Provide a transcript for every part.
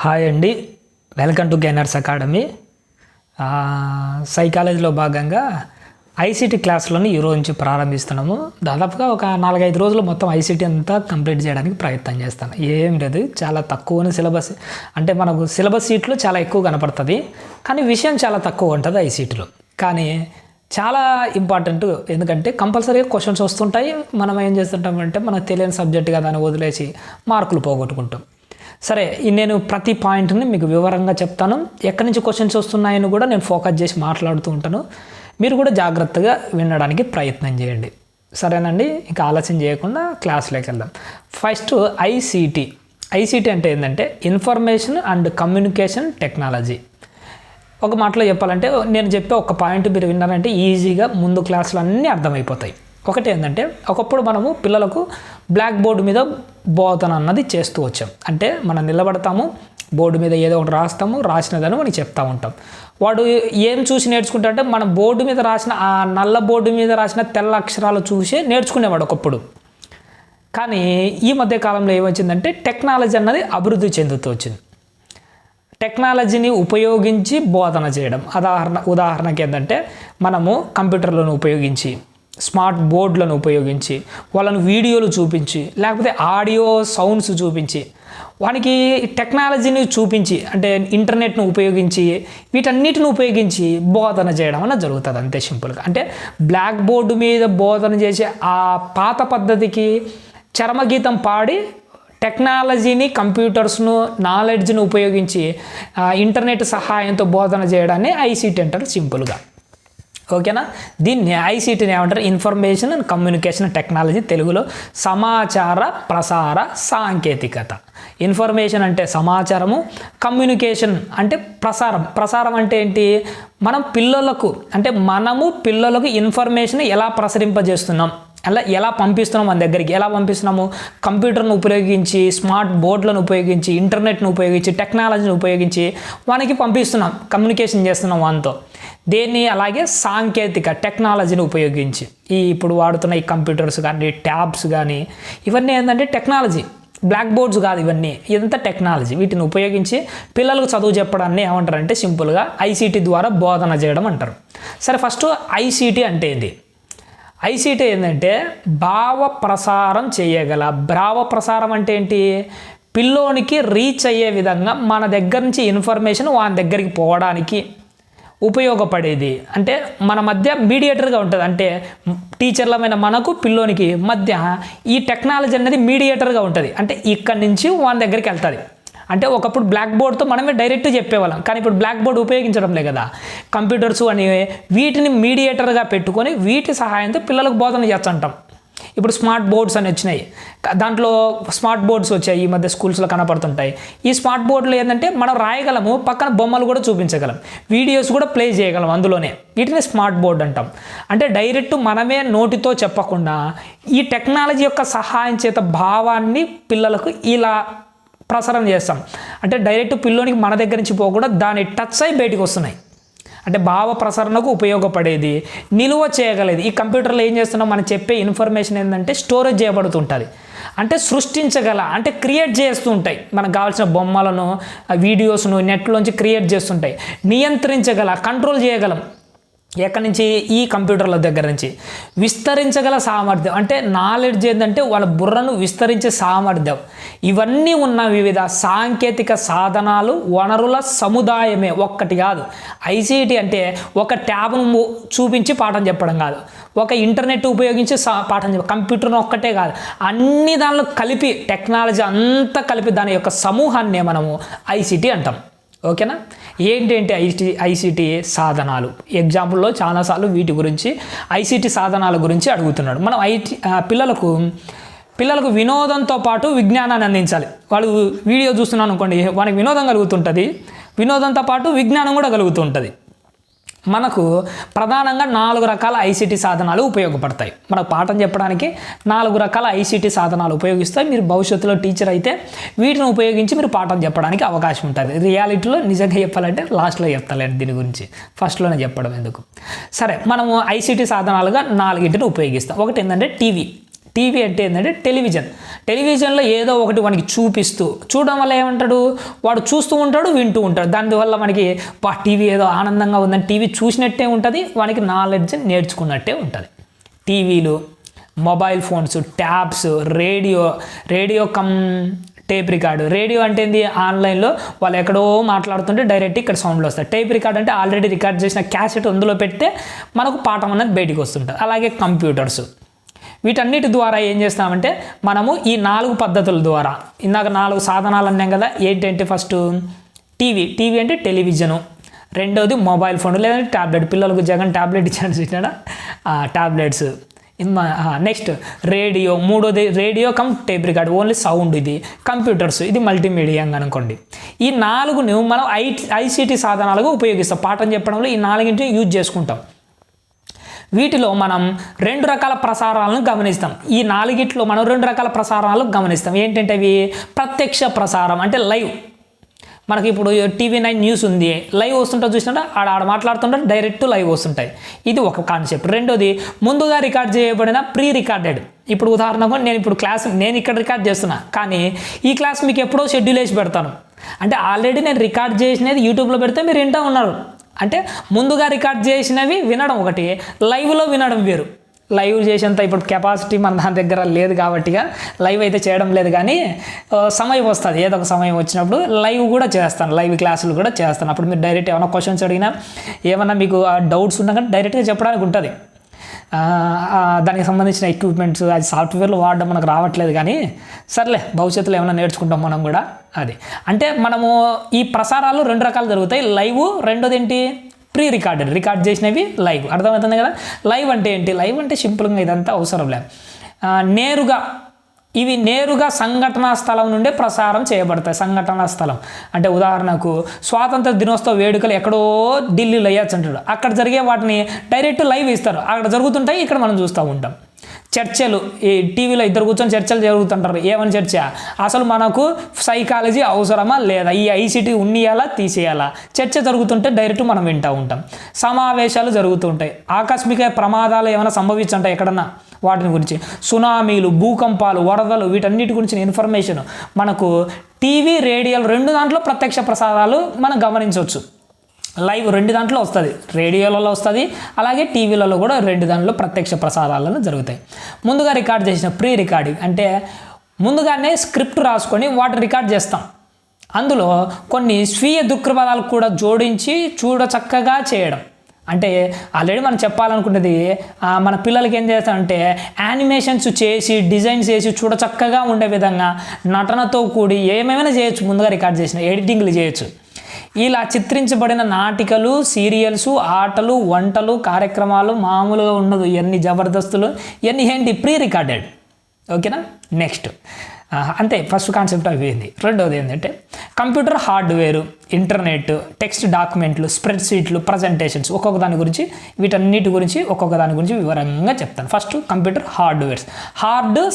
Hi అండి, welcome to gainers academy. సైకాలజీలో భాగంగా ఐసీటీ క్లాసులను ఈరోజు నుంచి ప్రారంభిస్తున్నాము. దాదాపుగా ఒక 4-5 రోజులు మొత్తం ఐసీటీ అంతా కంప్లీట్ చేయడానికి ప్రయత్నం చేస్తాను. ఏం లేదు, చాలా తక్కువ సిలబస్, అంటే మనకు సిలబస్ సీట్లు చాలా ఎక్కువ కనపడుతుంది, కానీ విషయం చాలా తక్కువ ఉంటుంది ఐసీటీలో. కానీ చాలా ఇంపార్టెంట్, ఎందుకంటే కంపల్సరీగా క్వశ్చన్స్ వస్తుంటాయి. మనం ఏం చేస్తుంటామంటే మనకు తెలియని సబ్జెక్ట్ కదా అని వదిలేసి మార్కులు పోగొట్టుకుంటాం. సరే, నేను ప్రతి పాయింట్ని మీకు వివరంగా చెప్తాను. ఎక్కడి నుంచి క్వశ్చన్స్ వస్తున్నాయని కూడా నేను ఫోకస్ చేసి మాట్లాడుతూ ఉంటాను. మీరు కూడా జాగ్రత్తగా వినడానికి ప్రయత్నం చేయండి, సరేనండి. ఇంకా ఆలస్యం చేయకుండా క్లాస్లోకి వెళ్దాం. First ICT. ఐసీటీ అంటే ఏంటంటే ఇన్ఫర్మేషన్ అండ్ కమ్యూనికేషన్ టెక్నాలజీ. ఒక మాటలో చెప్పాలంటే, నేను చెప్పే ఒక పాయింట్ మీరు విన్నారంటే ఈజీగా ముందు క్లాసులు అన్నీ అర్థమైపోతాయి. ఒకటి ఏంటంటే, ఒకప్పుడు మనము పిల్లలకు బ్లాక్ బోర్డు మీద బోధన అన్నది చేస్తూ వచ్చాం. అంటే మనం నిలబడతాము, బోర్డు మీద ఏదో ఒకటి రాస్తాము, రాసినదని మనకి చెప్తూ ఉంటాం. వాడు ఏం చూసి నేర్చుకుంటాడంటే, మన బోర్డు మీద రాసిన ఆ నల్ల బోర్డు మీద రాసిన తెల్ల అక్షరాలు చూసి నేర్చుకునేవాడు ఒకప్పుడు. కానీ ఈ మధ్య కాలంలో ఏమొచ్చిందంటే టెక్నాలజీ అన్నది అభివృద్ధి చెందుతూ వచ్చింది. టెక్నాలజీని ఉపయోగించి బోధన చేయడం. ఉదాహరణకి ఏంటంటే, మనము కంప్యూటర్లను ఉపయోగించి, స్మార్ట్ బోర్డులను ఉపయోగించి, వాళ్ళను వీడియోలు చూపించి, లేకపోతే ఆడియో సౌండ్స్ చూపించి, వానికి టెక్నాలజీని చూపించి, అంటే ఇంటర్నెట్ను ఉపయోగించి, వీటన్నిటిని ఉపయోగించి బోధన చేయడం అన్నది జరుగుతుంది. అంతే సింపుల్గా. అంటే బ్లాక్ బోర్డు మీద బోధన చేసే ఆ పాత పద్ధతికి చరమగీతం పాడి టెక్నాలజీని, కంప్యూటర్స్ను, నాలెడ్జ్ను ఉపయోగించి ఇంటర్నెట్ సహాయంతో బోధన చేయడాన్ని ఐసీటీ అంటారు సింపుల్గా. ఓకేనా? దీన్ని ఐసీటీని ఏమంటారు? ఇన్ఫర్మేషన్ అండ్ కమ్యూనికేషన్ టెక్నాలజీ, తెలుగులో సమాచార ప్రసార సాంకేతికత. ఇన్ఫర్మేషన్ అంటే సమాచారము, కమ్యూనికేషన్ అంటే ప్రసారం. ప్రసారం అంటే ఏంటి? మనము పిల్లలకు ఇన్ఫర్మేషన్ ఎలా ప్రసరింపజేస్తున్నాం, ఎలా పంపిస్తున్నాం, మన దగ్గరికి ఎలా పంపిస్తున్నాము? కంప్యూటర్ను ఉపయోగించి, స్మార్ట్ బోర్డులను ఉపయోగించి, ఇంటర్నెట్ను ఉపయోగించి, టెక్నాలజీని ఉపయోగించి వానికి పంపిస్తున్నాం, కమ్యూనికేషన్ చేస్తున్నాం వానితో. దేన్ని? అలాగే సాంకేతిక టెక్నాలజీని ఉపయోగించి, ఇప్పుడు వాడుతున్న ఈ కంప్యూటర్స్ కానీ, ట్యాబ్స్ కానీ, ఇవన్నీ ఏంటంటే టెక్నాలజీ. బ్లాక్ బోర్డ్స్ కాదు ఇవన్నీ, ఇదంతా టెక్నాలజీ. వీటిని ఉపయోగించి పిల్లలకు చదువు చెప్పడాన్ని ఏమంటారంటే సింపుల్గా ఐసీటీ ద్వారా బోధన చేయడం అంటారు. సరే, ఫస్ట్ ఐసీటీ అంటే ఏంటి? ఐసీటీ ఏంటంటే భావ ప్రసారం చేయగల. భావ ప్రసారం అంటే ఏంటి? పిల్లోనికి రీచ్ అయ్యే విధంగా మన దగ్గర నుంచి ఇన్ఫర్మేషన్ వాని దగ్గరికి పోవడానికి ఉపయోగపడేది. అంటే మన మధ్య మీడియేటర్గా ఉంటుంది. అంటే టీచర్లమైన మనకు పిల్లోనికి మధ్య ఈ టెక్నాలజీ అనేది మీడియేటర్గా ఉంటుంది. అంటే ఇక్కడి నుంచి వాని దగ్గరికి వెళ్తుంది. అంటే ఒకప్పుడు బ్లాక్ బోర్డ్తో మనమే డైరెక్ట్ చెప్పేవాళ్ళం, కానీ ఇప్పుడు బ్లాక్ బోర్డ్ ఉపయోగించడం లే కదా. కంప్యూటర్స్ అని వీటిని మీడియేటర్గా పెట్టుకొని వీటి సహాయంతో పిల్లలకు బోధన చేస్తుంటాం. ఇప్పుడు స్మార్ట్ బోర్డ్స్ అని వచ్చినాయి, దాంట్లో స్మార్ట్ బోర్డ్స్ వచ్చాయి, ఈ మధ్య స్కూల్స్లో కనపడుతుంటాయి. ఈ స్మార్ట్ బోర్డులు ఏంటంటే మనం రాయగలము, పక్కన బొమ్మలు కూడా చూపించగలం, వీడియోస్ కూడా ప్లే చేయగలం అందులోనే. వీటిని స్మార్ట్ బోర్డ్ అంటాం. అంటే డైరెక్ట్ మనమే నోటితో చెప్పకుండా ఈ టెక్నాలజీ యొక్క సహాయం చేత భావాన్ని పిల్లలకు ఇలా ప్రసారం చేస్తాం. అంటే డైరెక్ట్ పిల్లోనికి మన దగ్గర నుంచి పోకుండా దాన్ని టచ్ అయి బయటికి వస్తున్నాయి. అంటే భావ ప్రసరణకు ఉపయోగపడేది, నిలువ చేయగలేదు. ఈ కంప్యూటర్లో ఏం చేస్తున్నాం? మనం చెప్పే ఇన్ఫర్మేషన్ ఏంటంటే స్టోరేజ్ చేయబడుతుంటుంది. అంటే సృష్టించగల, అంటే క్రియేట్ చేస్తూ ఉంటాయి. మనకు కావాల్సిన బొమ్మలను, వీడియోస్ను నెట్లోంచి క్రియేట్ చేస్తుంటాయి. నియంత్రించగల, కంట్రోల్ చేయగలం. ఎక్కడి నుంచి? ఈ కంప్యూటర్ల దగ్గర నుంచి. విస్తరించగల సామర్థ్యం, అంటే నాలెడ్జ్ ఏంటంటే వాళ్ళ బుర్రను విస్తరించే సామర్థ్యం. ఇవన్నీ ఉన్న వివిధ సాంకేతిక సాధనాలు, వనరుల సముదాయమే, ఒక్కటి కాదు. ఐసీటీ అంటే ఒక ట్యాబ్ను చూపించి పాఠం చెప్పడం కాదు, ఒక ఇంటర్నెట్ ఉపయోగించి పాఠం చెప్పడం, కంప్యూటర్ను ఒక్కటే కాదు, అన్ని దానిలో కలిపి టెక్నాలజీ అంతా కలిపి దాని యొక్క సమూహాన్నే మనము ఐసీటీ అంటాం. ఓకేనా? ఏంటంటే ఐసీటీ సాధనాలు. ఎగ్జాంపుల్లో చాలాసార్లు వీటి గురించి, ఐసీటీ సాధనాల గురించి అడుగుతున్నాడు. మనం పిల్లలకు వినోదంతో పాటు విజ్ఞానాన్ని అందించాలి. వాళ్ళు వీడియో చూస్తున్నాను అనుకోండి, వానికి వినోదం కలుగుతుంటుంది, వినోదంతో పాటు విజ్ఞానం కూడా కలుగుతుంటుంది. మనకు ప్రధానంగా 4 రకాల ఐసీటీ సాధనాలు ఉపయోగపడతాయి. మనకు పాఠం చెప్పడానికి 4 రకాల ఐసీటీ సాధనాలు ఉపయోగిస్తాయి. మీరు భవిష్యత్తులో టీచర్ అయితే వీటిని ఉపయోగించి మీరు పాఠం చెప్పడానికి అవకాశం ఉంటుంది. రియాలిటీలో నిజంగా చెప్పాలంటే లాస్ట్లో చెప్తాలండి దీని గురించి, ఫస్ట్లోనే చెప్పడం ఎందుకు. సరే, మనము ఐసీటీ సాధనాలుగా 4ని ఉపయోగిస్తాం. ఒకటి ఏంటంటే టీవీ అంటే ఏంటంటే టెలివిజన్లో ఏదో ఒకటి మనకి చూపిస్తూ చూడడం వల్ల ఏమంటాడు, వాడు చూస్తూ ఉంటాడు, వింటూ ఉంటాడు. దానివల్ల మనకి టీవీ ఏదో ఆనందంగా ఉందని టీవీ చూసినట్టే ఉంటుంది, వానికి నాలెడ్జ్ నేర్చుకున్నట్టే ఉంటుంది. టీవీలు, mobile phones, tabs, radio come tape record. Radio అంటే ఏంది, ఆన్లైన్లో వాళ్ళు ఎక్కడో మాట్లాడుతుంటే డైరెక్ట్ ఇక్కడ సౌండ్లు వస్తాయి. టేప్ రికార్డ్ అంటే ఆల్రెడీ రికార్డ్ చేసిన క్యాసెట్ అందులో పెడితే మనకు పాఠం అనేది బయటికి వస్తుంటుంది. అలాగే కంప్యూటర్స్, వీటన్నిటి ద్వారా ఏం చేస్తామంటే మనము ఈ 4 పద్ధతుల ద్వారా, ఇందాక 4 సాధనాలు అన్నాం కదా, ఏంటంటే ఫస్ట్ టీవీ అంటే టెలివిజను, రెండోది మొబైల్ ఫోన్ లేదంటే ట్యాబ్లెట్, పిల్లలకు జగన్ ట్యాబ్లెట్ ఇచ్చాడు చూసినాడా, ట్యాబ్లెట్స్. నెక్స్ట్ మూడోది radio come tape record, only sound. ఇది కంప్యూటర్స్, ఇది మల్టీమీడియా అనుకోండి. ఈ 4ను మనం ఐసీటీ సాధనాలుగా ఉపయోగిస్తాం. పాఠం చెప్పడంలో ఈ 4ని యూజ్ చేసుకుంటాం. వీటిలో మనం 2 రకాల ప్రసారాలను గమనిస్తాం. ఈ 4గిట్లో మనం 2 రకాల ప్రసారాలను గమనిస్తాం. ఏంటంటే అవి ప్రత్యక్ష ప్రసారం అంటే లైవ్. మనకి ఇప్పుడు TV9 న్యూస్ ఉంది, లైవ్ వస్తుంటుంది చూసినా, ఆడ మాట్లాడుతుంటారు, డైరెక్ట్ లైవ్ వస్తుంటాయి. ఇది ఒక కాన్సెప్ట్. రెండోది ముందుగా రికార్డ్ చేయబడిన ప్రీ రికార్డెడ్. ఇప్పుడు ఉదాహరణకు నేను ఇక్కడ రికార్డ్ చేస్తున్నా, కానీ ఈ క్లాస్ మీకు ఎప్పుడో షెడ్యూల్ వేసి పెడతాను. అంటే ఆల్రెడీ నేను రికార్డ్ చేసినది యూట్యూబ్లో పెడితే మీరు వింటూ ఉన్నారు. అంటే ముందుగా రికార్డ్ చేసినవి వినడం ఒకటి, లైవ్లో వినడం వేరు. లైవ్ చేసేంత ఇప్పుడు కెపాసిటీ మన దాని దగ్గర లేదు కాబట్టిగా లైవ్ అయితే చేయడం లేదు, కానీ సమయం వస్తుంది, ఏదో ఒక సమయం వచ్చినప్పుడు లైవ్ కూడా చేస్తాను, లైవ్ క్లాసులు కూడా చేస్తాను. అప్పుడు మీరు డైరెక్ట్ ఏమైనా క్వశ్చన్స్ అడిగినా, ఏమన్నా మీకు డౌట్స్ ఉన్నా కానీ డైరెక్ట్గా చెప్పడానికి ఉంటుంది. దానికి సంబంధించిన ఎక్విప్మెంట్స్, అది సాఫ్ట్వేర్లు వాడడం మనకు రావట్లేదు, కానీ సర్లే భవిష్యత్తులో ఏమైనా నేర్చుకుంటాం మనం కూడా. అది అంటే మనము ఈ ప్రసారాలు 2 రకాలు జరుగుతాయి, లైవ్, రెండోది ఏంటి ప్రీ రికార్డ్ చేసినవి లైవ్. అర్థమవుతుంది కదా. లైవ్ అంటే ఏంటి, లైవ్ అంటే సింపుల్గా ఇదంతా అవసరం లేదు, నేరుగా సంఘటనా స్థలం నుండే ప్రసారం చేయబడతాయి. సంఘటనా స్థలం అంటే ఉదాహరణకు స్వాతంత్ర దినోత్సవ వేడుకలు ఎక్కడో ఢిల్లీలో అయ్యచ్చు అంటాడు, అక్కడ జరిగే వాటిని డైరెక్ట్ లైవ్ ఇస్తారు, అక్కడ జరుగుతుంటాయి, ఇక్కడ మనం చూస్తూ ఉంటాం. చర్చలు, ఈ టీవీలో 2 కూర్చొని చర్చలు జరుగుతుంటారు. ఏమని చర్చ, అసలు మనకు సైకాలజీ అవసరమా లేదా, ఈ ఐసీటీ ఉన్నియాలా తీసేయాలా, చర్చ జరుగుతుంటే డైరెక్ట్ మనం వింటూ ఉంటాం. సమావేశాలు జరుగుతుంటాయి, ఆకస్మిక ప్రమాదాలు ఏమైనా సంభవించుంటాయి ఎక్కడన్నా, వాటిని గురించి, సునామీలు, భూకంపాలు, వరదలు, వీటన్నిటి గురించిన ఇన్ఫర్మేషన్ మనకు టీవీ, రేడియోలు 2 దాంట్లో ప్రత్యక్ష ప్రసారాలు మనం గమనించవచ్చు. లైవ్ 2 దాంట్లో వస్తుంది, రేడియోలలో వస్తుంది, అలాగే టీవీలలో కూడా 2 దాంట్లో ప్రత్యక్ష ప్రసారాలను జరుగుతాయి. ముందుగా రికార్డ్ చేసిన ప్రీ రికార్డింగ్ అంటే ముందుగానే స్క్రిప్ట్ రాసుకొని వాటిని రికార్డ్ చేస్తాం. అందులో కొన్ని స్వీయ దృక్పథాలు కూడా జోడించి చక్కగా చేయడం. అంటే ఆల్రెడీ మనం చెప్పాలనుకున్నది, మన పిల్లలకి ఏం చేస్తామంటే యానిమేషన్స్ చేసి, డిజైన్స్ చేసి చక్కగా ఉండే విధంగా నటనతో కూడి ఏమేమైనా చేయొచ్చు. ముందుగా రికార్డ్ చేసిన ఎడిటింగ్లు చేయొచ్చు. ఇలా చిత్రించబడిన నాటికలు, సీరియల్స్, ఆటలు, వంటలు, కార్యక్రమాలు మామూలుగా ఉండదు, ఇవన్నీ జబర్దస్తులు, ఇవన్నీ ఏంటి ప్రీ రికార్డెడ్. ఓకేనా. నెక్స్ట్ అంతే, ఫస్ట్ కాన్సెప్ట్ అయిపోయింది. రెండవది ఏంటంటే కంప్యూటర్ హార్డ్వేరు, ఇంటర్నెట్, టెక్స్ట్ డాక్యుమెంట్లు, స్ప్రెడ్ షీట్లు, ప్రజెంటేషన్స్, ఒక్కొక్క దాని గురించి, వీటన్నిటి గురించి ఒక్కొక్క దాని గురించి వివరంగా చెప్తాను. First computer hardwares,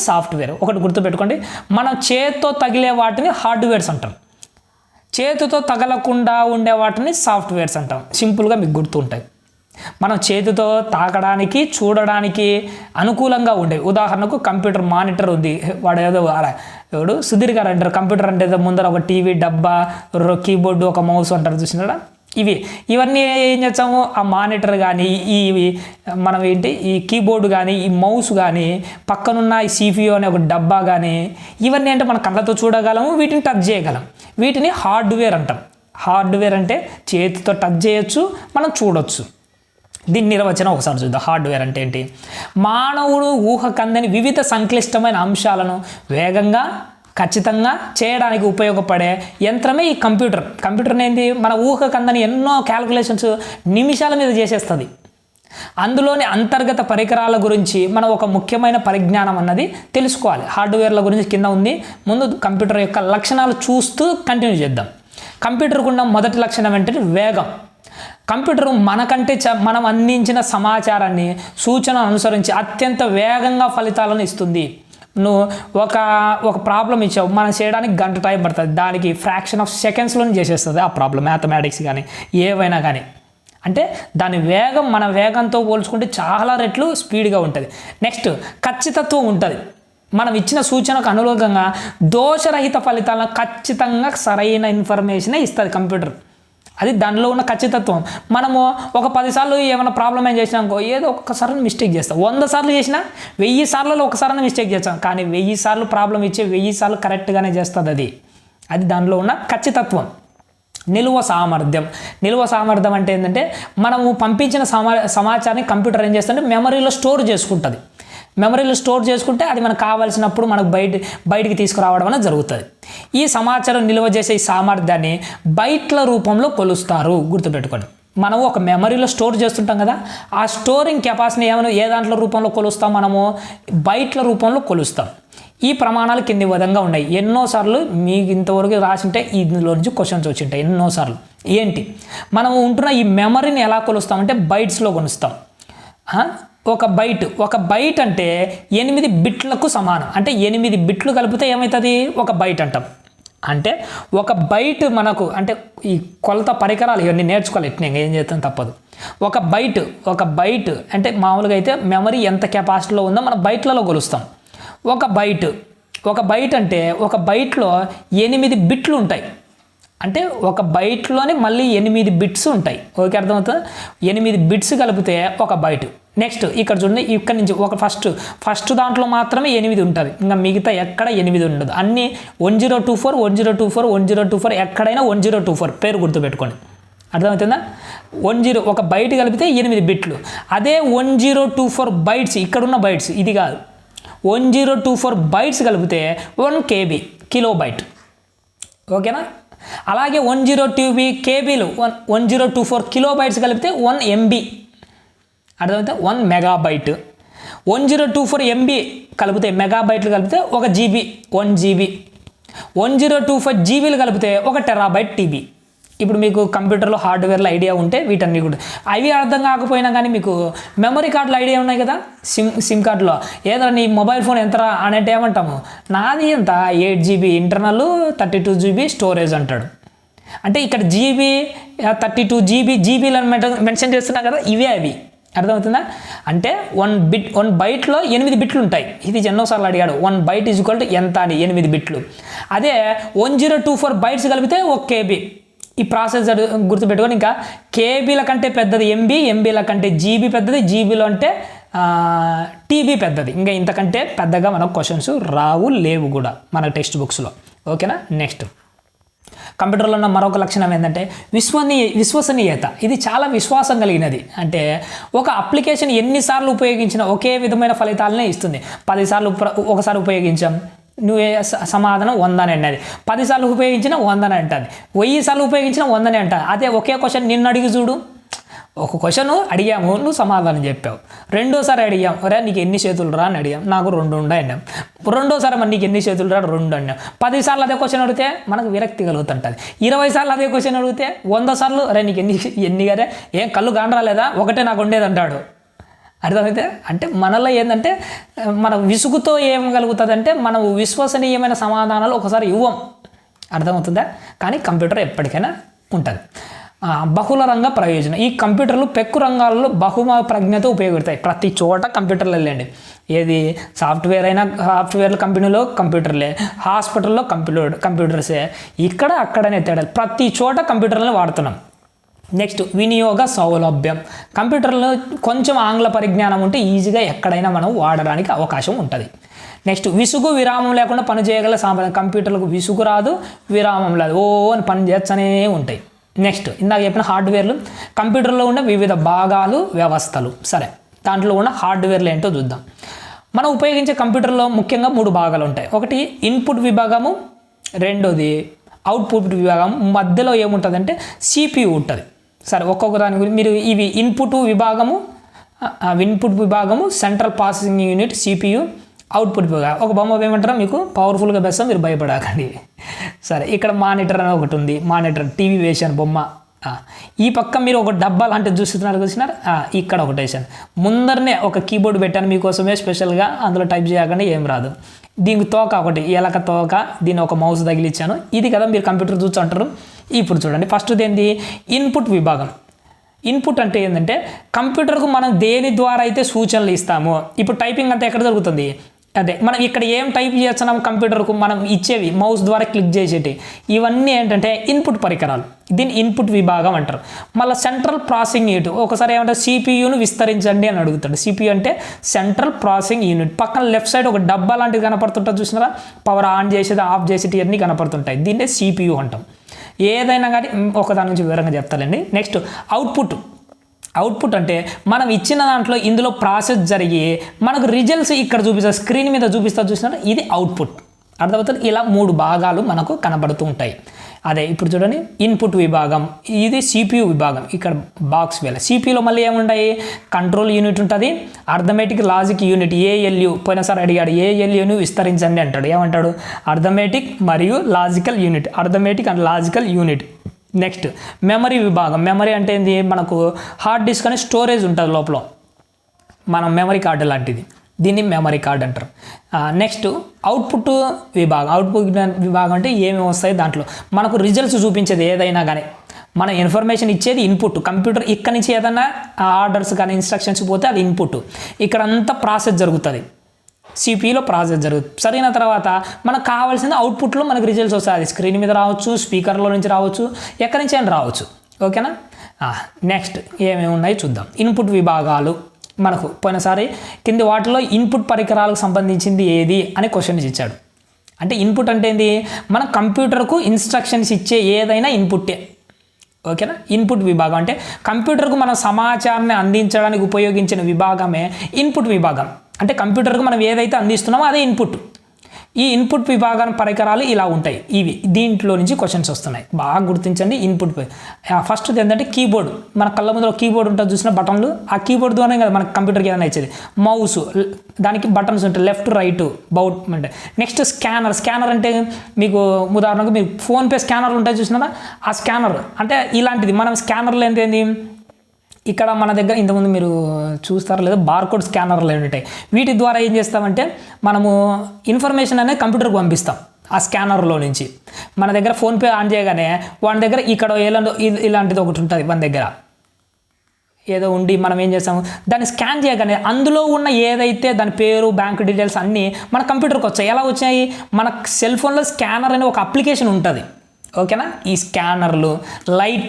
software. ఒకటి గుర్తుపెట్టుకోండి, మనం చేత్తో తగిలే వాటిని హార్డ్వేర్స్ అంటాం, చేతితో తగలకుండా ఉండే వాటిని సాఫ్ట్వేర్స్ అంటాం. సింపుల్గా మీకు గుర్తుంటాయి. మనం చేతితో తాకడానికి, చూడడానికి అనుకూలంగా ఉండేవి. ఉదాహరణకు కంప్యూటర్ మానిటర్ ఉంది, వాడు ఎవడు సుధీర్ గారు అంటారు, కంప్యూటర్ అంటే ముందర ఒక టీవీ డబ్బా, కీబోర్డు, ఒక మౌస్ అంటారు చూసినారా. ఇవన్నీ ఏం చేస్తాము, ఆ మానిటర్ కానీ, మనం ఈ కీబోర్డు కానీ, ఈ మౌస్ కానీ, పక్కనున్న ఈ CPU అనే ఒక డబ్బా కానీ, ఇవన్నీ అంటే మన కళ్ళతో చూడగలము, వీటిని టచ్ చేయగలం, వీటిని హార్డ్వేర్ అంటాం. హార్డ్వేర్ అంటే చేతితో టచ్ చేయొచ్చు, మనం చూడొచ్చు. దీని నిర్వచనం ఒకసారి చూద్దాం. హార్డ్వేర్ అంటే ఏంటి, మానవుడు ఊహకందని వివిధ సంక్లిష్టమైన అంశాలను వేగంగా, ఖచ్చితంగా చేయడానికి ఉపయోగపడే యంత్రమే ఈ కంప్యూటర్. కంప్యూటర్ ఏంటి, మన ఊహకందని ఎన్నో క్యాలిక్యులేషన్స్ నిమిషాల మీద చేసేస్తుంది. అందులోని అంతర్గత పరికరాల గురించి మనం ఒక ముఖ్యమైన పరిజ్ఞానం అన్నది తెలుసుకోవాలి. హార్డ్వేర్ల గురించి కింద ఉంది, ముందు కంప్యూటర్ యొక్క లక్షణాలు చూస్తూ కంటిన్యూ చేద్దాం. కంప్యూటర్కు ఉన్న మొదటి లక్షణం ఏంటంటే వేగం. కంప్యూటర్ మనకంటే మనం అందించిన సమాచారాన్ని, సూచనను అనుసరించి అత్యంత వేగంగా ఫలితాలను ఇస్తుంది. నువ్వు ఒక ప్రాబ్లం ఇచ్చావు, మనం చేయడానికి గంట టైం పడుతుంది, దానికి ఫ్రాక్షన్ ఆఫ్ సెకండ్స్లోనే చేసేస్తుంది ఆ ప్రాబ్లం. మ్యాథమెటిక్స్ కానీ ఏవైనా కానీ అంటే దాని వేగం మన వేగంతో పోల్చుకుంటే చాలా రెట్లు స్పీడ్గా ఉంటుంది. నెక్స్ట్ ఖచ్చితత్వం ఉంటుంది. మనం ఇచ్చిన సూచనకు అనుగుణంగా దోషరహిత ఫలితాలను ఖచ్చితంగా సరైన ఇన్ఫర్మేషనే ఇస్తుంది కంప్యూటర్. అది దానిలో ఉన్న ఖచ్చితత్వం. మనము ఒక 10 సార్లు ఏమైనా ప్రాబ్లం ఏం చేసినాకో ఏదో ఒక్కసారి మిస్టేక్ చేస్తాం. 100 సార్లు చేసినా 1000 సార్లలో ఒకసారి మిస్టేక్ చేస్తాం. కానీ 1000 సార్లు ప్రాబ్లం ఇచ్చే 1000 సార్లు కరెక్ట్గానే చేస్తుంది. అది దానిలో ఉన్న ఖచ్చితత్వం. నిల్వ సామర్థ్యం అంటే ఏంటంటే మనము పంపించిన సమాచారాన్ని కంప్యూటర్ ఏం చేస్తుంటే మెమరీలో స్టోర్ చేసుకుంటుంది. మెమరీలో స్టోర్ చేసుకుంటే అది మనకు కావాల్సినప్పుడు మనకు బయటికి తీసుకురావడం అనేది జరుగుతుంది. ఈ సమాచారం నిల్వ చేసే ఈ సామర్థ్యాన్ని బైట్ల రూపంలో కొలుస్తారు. గుర్తుపెట్టుకోండి, మనము ఒక మెమరీలో స్టోర్ చేస్తుంటాం కదా, ఆ స్టోరింగ్ కెపాసిటీ ఏ దాంట్లో రూపంలో కొలుస్తాం, మనము బైట్ల రూపంలో కొలుస్తాం. ఈ ప్రమాణాలు కింది విధంగా ఉన్నాయి. ఎన్నోసార్లు మీకు ఇంతవరకు రాసింటే ఇందులో నుంచి క్వశ్చన్స్ వచ్చింటాయి ఎన్నోసార్లు. ఏంటి, మనం ఉంటున్న ఈ మెమరీని ఎలా కొలుస్తామంటే బైట్స్లో కొలుస్తాం. ఒక బైట్ అంటే 8 బిట్లకు సమానం. అంటే 8 బిట్లు కలిపితే ఏమవుతుంది, ఒక బైట్ అంటాం. అంటే ఒక బైట్ మనకు అంటే ఈ కొలత పరికరాలు ఇవన్నీ నేర్చుకోవాలి. ఇట్లా ఏం చేస్తాం తప్పదు. ఒక బైట్ అంటే మామూలుగా అయితే మెమరీ ఎంత కెపాసిటీలో ఉందో మనం బైట్లలో కొలుస్తాం. ఒక బైట్ అంటే ఒక బైట్లో 8 బిట్లు ఉంటాయి. అంటే ఒక బైట్లోనే మళ్ళీ 8 బిట్స్ ఉంటాయి. ఓకే, అర్థమవుతుంది. 8 బిట్స్ కలిపితే ఒక బైట్. నెక్స్ట్ ఇక్కడ చూడండి, ఇక్కడ నుంచి ఒక ఫస్ట్ దాంట్లో మాత్రమే 8 ఉంటుంది. ఇంకా మిగతా ఎక్కడ 8 ఉండదు. అన్నీ 1024 1024 1024 ఎక్కడైనా 1024 పేరు గుర్తుపెట్టుకోండి. అర్థమవుతుందా? 10 ఒక బైట్ కలిపితే 8 బిట్లు. అదే 1024 బైట్స్, ఇక్కడున్న బైట్స్ ఇది కాదు. 1024 బైట్స్ కలిపితే 1 KB కిలోబైట్. ఓకేనా? అలాగే 102 కేబీలు 1024 కిలోబైట్స్ కలిపితే 1 MB. అర్థమైతే 1 మెగాబైట్. 1024 MB కలిపితే మెగాబైట్లు కలిపితే 1 GB 1 GB. 1025 జీబీలు కలిపితే 1 టెరాబైట్ TB. ఇప్పుడు మీకు కంప్యూటర్లో హార్డ్వేర్లో ఐడియా ఉంటే వీటన్ని కూడా అవి అర్థం కాకపోయినా కానీ మీకు మెమరీ కార్డులో ఐడియా ఉన్నాయి కదా, సిమ్ కార్డులో ఏదైనా నీ మొబైల్ ఫోన్ ఎంత అనేది ఏమంటాము, నాది ఎంత 8 GB ఇంటర్నల్ 32 GB స్టోరేజ్ అంటాడు. అంటే ఇక్కడ జీబీ 32 GB జీబీలను మెన్షన్ చేస్తున్నా కదా, ఇవే అవి. అర్థమవుతుందా? అంటే 1 బైట్లో 8 బిట్లు ఉంటాయి. ఇది ఎన్నోసార్లు అడిగాడు. 1 బైట్ ఈజ్ ఈక్వల్ టు ఎంత అని, 8 బిట్లు. అదే 1024 బైట్స్ కలిపితే 1 KB. ఈ ప్రాసెస్ గుర్తుపెట్టుకొని, ఇంకా కేబీల కంటే పెద్దది ఎంబీల కంటే జీబీ పెద్దది, జీబీలో అంటే టీబీ పెద్దది. ఇంకా ఇంతకంటే పెద్దగా మనకు క్వశ్చన్స్ లేవు కూడా మన టెక్స్ట్ బుక్స్లో. ఓకేనా? నెక్స్ట్ కంప్యూటర్లో ఉన్న మరొక లక్షణం ఏంటంటే విశ్వసనీయత. ఇది చాలా విశ్వాసం కలిగినది. అంటే ఒక అప్లికేషన్ ఎన్నిసార్లు ఉపయోగించినా ఒకే విధమైన ఫలితాలనే ఇస్తుంది. 10 సార్లు ఒకసారి ఉపయోగించాం, నువ్వే సమాధానం 100 అన్నది. 10 సార్లు ఉపయోగించిన 100 అంటుంది. 1000 సార్లు ఉపయోగించిన 100 అంటుంది. అదే ఒకే క్వశ్చన్ నిన్ను అడిగి చూడు, ఒక క్వశ్చన్ అడిగాము, నువ్వు సమాధానం చెప్పావు. రెండోసారి అడిగాం, ఒరే నీకు ఎన్ని చేతులు రా అని అడిగాం, నాకు 2 ఉన్నాయి అన్నాం. రెండోసారి మరి నీకు ఎన్ని చేతులు రా, 2 అన్నాం. 10 సార్లు అదే క్వశ్చన్ అడిగితే మనకు విరక్తి కలుగుతుంటుంది. 20 సార్లు అదే క్వశ్చన్ అడిగితే 100 సార్లు అరే నీకు ఎన్ని గారే ఏం కళ్ళు కానరాలేదా, ఒకటే నాకు ఉండేది అంటాడు. అర్థమైతే అంటే మనలో ఏంటంటే మన విసుగుతో ఏం కలుగుతుంది అంటే మనం విశ్వసనీయమైన సమాధానాలు ఒకసారి ఇవ్వం. అర్థమవుతుందా? కానీ కంప్యూటర్ ఎప్పటికైనా ఉంటుంది. బహుళ రంగ ప్రయోజనం. ఈ కంప్యూటర్లు పెక్కు రంగాల్లో బహుమ ప్రజ్ఞతో ఉపయోగపడతాయి. ప్రతి చోట కంప్యూటర్లు వెళ్ళండి. ఏది సాఫ్ట్వేర్ అయినా సాఫ్ట్వేర్ కంపెనీలో కంప్యూటర్లే, హాస్పిటల్లో కంప్యూటర్సే, ఇక్కడ అక్కడనే తేడాలు. ప్రతి చోట కంప్యూటర్లను వాడుతున్నాం. నెక్స్ట్ వినియోగ సౌలభ్యం. కంప్యూటర్లో కొంచెం ఆంగ్ల పరిజ్ఞానం ఉంటే ఈజీగా ఎక్కడైనా మనం వాడడానికి అవకాశం ఉంటుంది. నెక్స్ట్ విసుగు విరామం లేకుండా పని చేయగల సాంప్రదాయం. కంప్యూటర్లకు విసుగు రాదు, విరామం లేదు, అని పని చేస్తూనే ఉంటాయి. నెక్స్ట్ ఇందాక చెప్పిన హార్డ్వేర్లు. కంప్యూటర్లో ఉన్న వివిధ భాగాలు, వ్యవస్థలు. సరే, దాంట్లో ఉన్న హార్డ్వేర్లు ఏంటో చూద్దాం. మనం ఉపయోగించే కంప్యూటర్లో ముఖ్యంగా 3 భాగాలు ఉంటాయి. ఒకటి ఇన్పుట్ విభాగము, రెండోది అవుట్పుట్ విభాగం, మధ్యలో ఏముంటుందంటే CPU ఉంటుంది. సరే, ఒక్కొక్క దాని గురించి మీరు ఇవి ఇన్పుట్ విభాగము, central processing unit CPU, output విభాగం. ఒక బొమ్మ ఏమంటారో మీకు పవర్ఫుల్గా బెస్తా, మీరు భయపడకండి. సరే, ఇక్కడ మానిటర్ అని ఒకటి ఉంది, మానిటర్ టీవీ వేసాను బొమ్మ. ఈ పక్క మీరు ఒక డబ్బా లాంటిది చూస్తున్నారు, ఇక్కడ ఒకటి వేసాను. ముందరనే ఒక కీబోర్డ్ పెట్టాను మీకోసమే స్పెషల్గా, అందులో టైప్ చేయకుండా ఏం రాదు. దీనికి తోక ఒకటి, ఎలక తోక, దీన్ని ఒక మౌస్ తగిలిచ్చాను. ఇది కదా మీరు కంప్యూటర్ చూసి అంటారు. ఇప్పుడు చూడండి, ఫస్ట్ ఏంది ఇన్పుట్ విభాగం. ఇన్పుట్ అంటే ఏంటంటే కంప్యూటర్కు మనం దేని ద్వారా అయితే సూచనలు ఇస్తామో, ఇప్పుడు టైపింగ్ అంతా ఎక్కడ జరుగుతుంది, అదే మనం ఇక్కడ ఏం టైప్ చేస్తున్నాం కంప్యూటర్కు మనం ఇచ్చేవి మౌస్ ద్వారా క్లిక్ చేసేటి ఇవన్నీ ఏంటంటే ఇన్పుట్ పరికరాలు, దీన్ని ఇన్పుట్ విభాగం అంటారు. మళ్ళీ సెంట్రల్ ప్రాసెసింగ్ యూనిట్, ఒకసారి ఏమంటారు సిపియును విస్తరించండి అని అడుగుతాడు. సిపియు అంటే సెంట్రల్ ప్రాసెసింగ్ యూనిట్. పక్కన లెఫ్ట్ సైడ్ ఒక డబ్బా లాంటిది కనపడుతుంటుంది చూసినారా, పవర్ ఆన్ చేసేది ఆఫ్ చేసేది అన్నీ కనపడుతుంటాయి, దీన్నే సిపియు అంటాం. ఏదైనా కానీ ఒకదాని నుంచి వివరంగా చెప్తానండి. నెక్స్ట్ అవుట్పుట్ అంటే మనం ఇచ్చిన దాంట్లో ఇందులో ప్రాసెస్ జరిగి మనకు రిజల్ట్స్ ఇక్కడ చూపిస్తారు, స్క్రీన్ మీద చూసినారు, ఇది అవుట్పుట్. అర్థమవుతుంది. ఇలా 3 భాగాలు మనకు కనబడుతూ ఉంటాయి. అదే ఇప్పుడు చూడండి ఇన్పుట్ విభాగం, ఇది సిపియు విభాగం. ఇక్కడ బాక్స్ వేళ సిపియులో మళ్ళీ ఏముంటాయి, కంట్రోల్ యూనిట్ ఉంటుంది, అర్థమెటిక్ లాజిక్ యూనిట్ ఏఎల్యు, పోయినసారి అడిగాడు ఏఎల్యును విస్తరించండి అంటాడు. ఏమంటాడు, అర్థమెటిక్ మరియు logical unit, arithmetic and logical unit. Next memory విభాగం. మెమరీ అంటే ఏంది, మనకు హార్డ్ డిస్క్ అనే స్టోరేజ్ ఉంటుంది లోపల, మన మెమరీ కార్డు లాంటిది, దీన్ని మెమరీ కార్డ్ అంటారు. నెక్స్ట్ అవుట్పుట్ విభాగం అంటే ఏమేమి వస్తాయి దాంట్లో మనకు రిజల్ట్స్ చూపించేది ఏదైనా కానీ, మన ఇన్ఫర్మేషన్ ఇచ్చేది ఇన్పుట్. కంప్యూటర్ ఇక్కడ నుంచి ఏదైనా ఆర్డర్స్ కానీ ఇన్స్ట్రక్షన్స్ పోతే అది ఇన్పుట్. ఇక్కడ అంతా ప్రాసెస్ జరుగుతుంది, సిపిలో ప్రాసెస్ జరుగుతుంది. సరైన తర్వాత మనకు కావాల్సిన అవుట్పుట్లో మనకు రిజల్ట్స్ వస్తాయి. అది స్క్రీన్ మీద రావచ్చు, స్పీకర్లో నుంచి రావచ్చు, ఎక్కడి నుంచి అయినా రావచ్చు. ఓకేనా. నెక్స్ట్ ఏమేమి ఉన్నాయో చూద్దాం. ఇన్పుట్ విభాగాలు మనకు పోయినసారి కింది వాటిలో ఇన్పుట్ పరికరాలకు సంబంధించింది ఏది అని క్వశ్చన్స్ ఇచ్చాడు. అంటే ఇన్పుట్ అంటే ఏంది, మన కంప్యూటర్కు ఇన్స్ట్రక్షన్స్ ఇచ్చే ఏదైనా ఇన్పుట్టే. ఓకేనా. ఇన్పుట్ విభాగం అంటే కంప్యూటర్కు మన సమాచారాన్ని అందించడానికి ఉపయోగించిన విభాగమే ఇన్పుట్ విభాగం. అంటే కంప్యూటర్కు మనం ఏదైతే అందిస్తున్నామో అదే ఇన్పుట్. ఈ ఇన్పుట్ విభాగం పరికరాలు ఇలా ఉంటాయి. ఇవి దీంట్లో నుంచి క్వశ్చన్స్ వస్తున్నాయి, బాగా గుర్తించండి. ఇన్పుట్ ఫస్ట్ ఏంటంటే కీబోర్డ్, మన కళ్ళ ముందు కీబోర్డ్ ఉంటుంది చూసిన బటన్లు, ఆ కీబోర్డ్ ద్వారానే కదా మనకు కంప్యూటర్కి ఏదైనా ఇచ్చేది. మౌస్, దానికి బటన్స్ ఉంటాయి లెఫ్ట్ రైట్ బౌట్ అంటే. నెక్స్ట్ స్కానర్ అంటే మీకు ఉదాహరణకు మీకు ఫోన్పే స్కానర్లు ఉంటాయి చూసినా, ఆ స్కానర్ అంటే ఇలాంటిది. మనం స్కానర్లు ఏంటి, ఇక్కడ మన దగ్గర ఇంతకుముందు మీరు చూస్తారో లేదా బార్కోడ్ స్కానర్లు ఉంటాయి. వీటి ద్వారా ఏం చేస్తామంటే మనము ఇన్ఫర్మేషన్ అనేది కంప్యూటర్కి పంపిస్తాం. ఆ స్కానర్లో నుంచి మన దగ్గర ఫోన్పే ఆన్ చేయగానే వాడి దగ్గర ఇక్కడ ఇలాంటిది ఒకటి ఉంటుంది, మన దగ్గర ఏదో ఉండి మనం ఏం చేస్తాము, దాన్ని స్కాన్ చేయగానే అందులో ఉన్న ఏదైతే దాని పేరు, బ్యాంక్ డీటెయిల్స్ అన్నీ మన కంప్యూటర్కి వచ్చాయి. ఎలా వచ్చాయి, మన సెల్ ఫోన్లో స్కానర్ అనే ఒక అప్లికేషన్ ఉంటుంది. ఓకేనా. ఈ స్కానర్లు, లైట్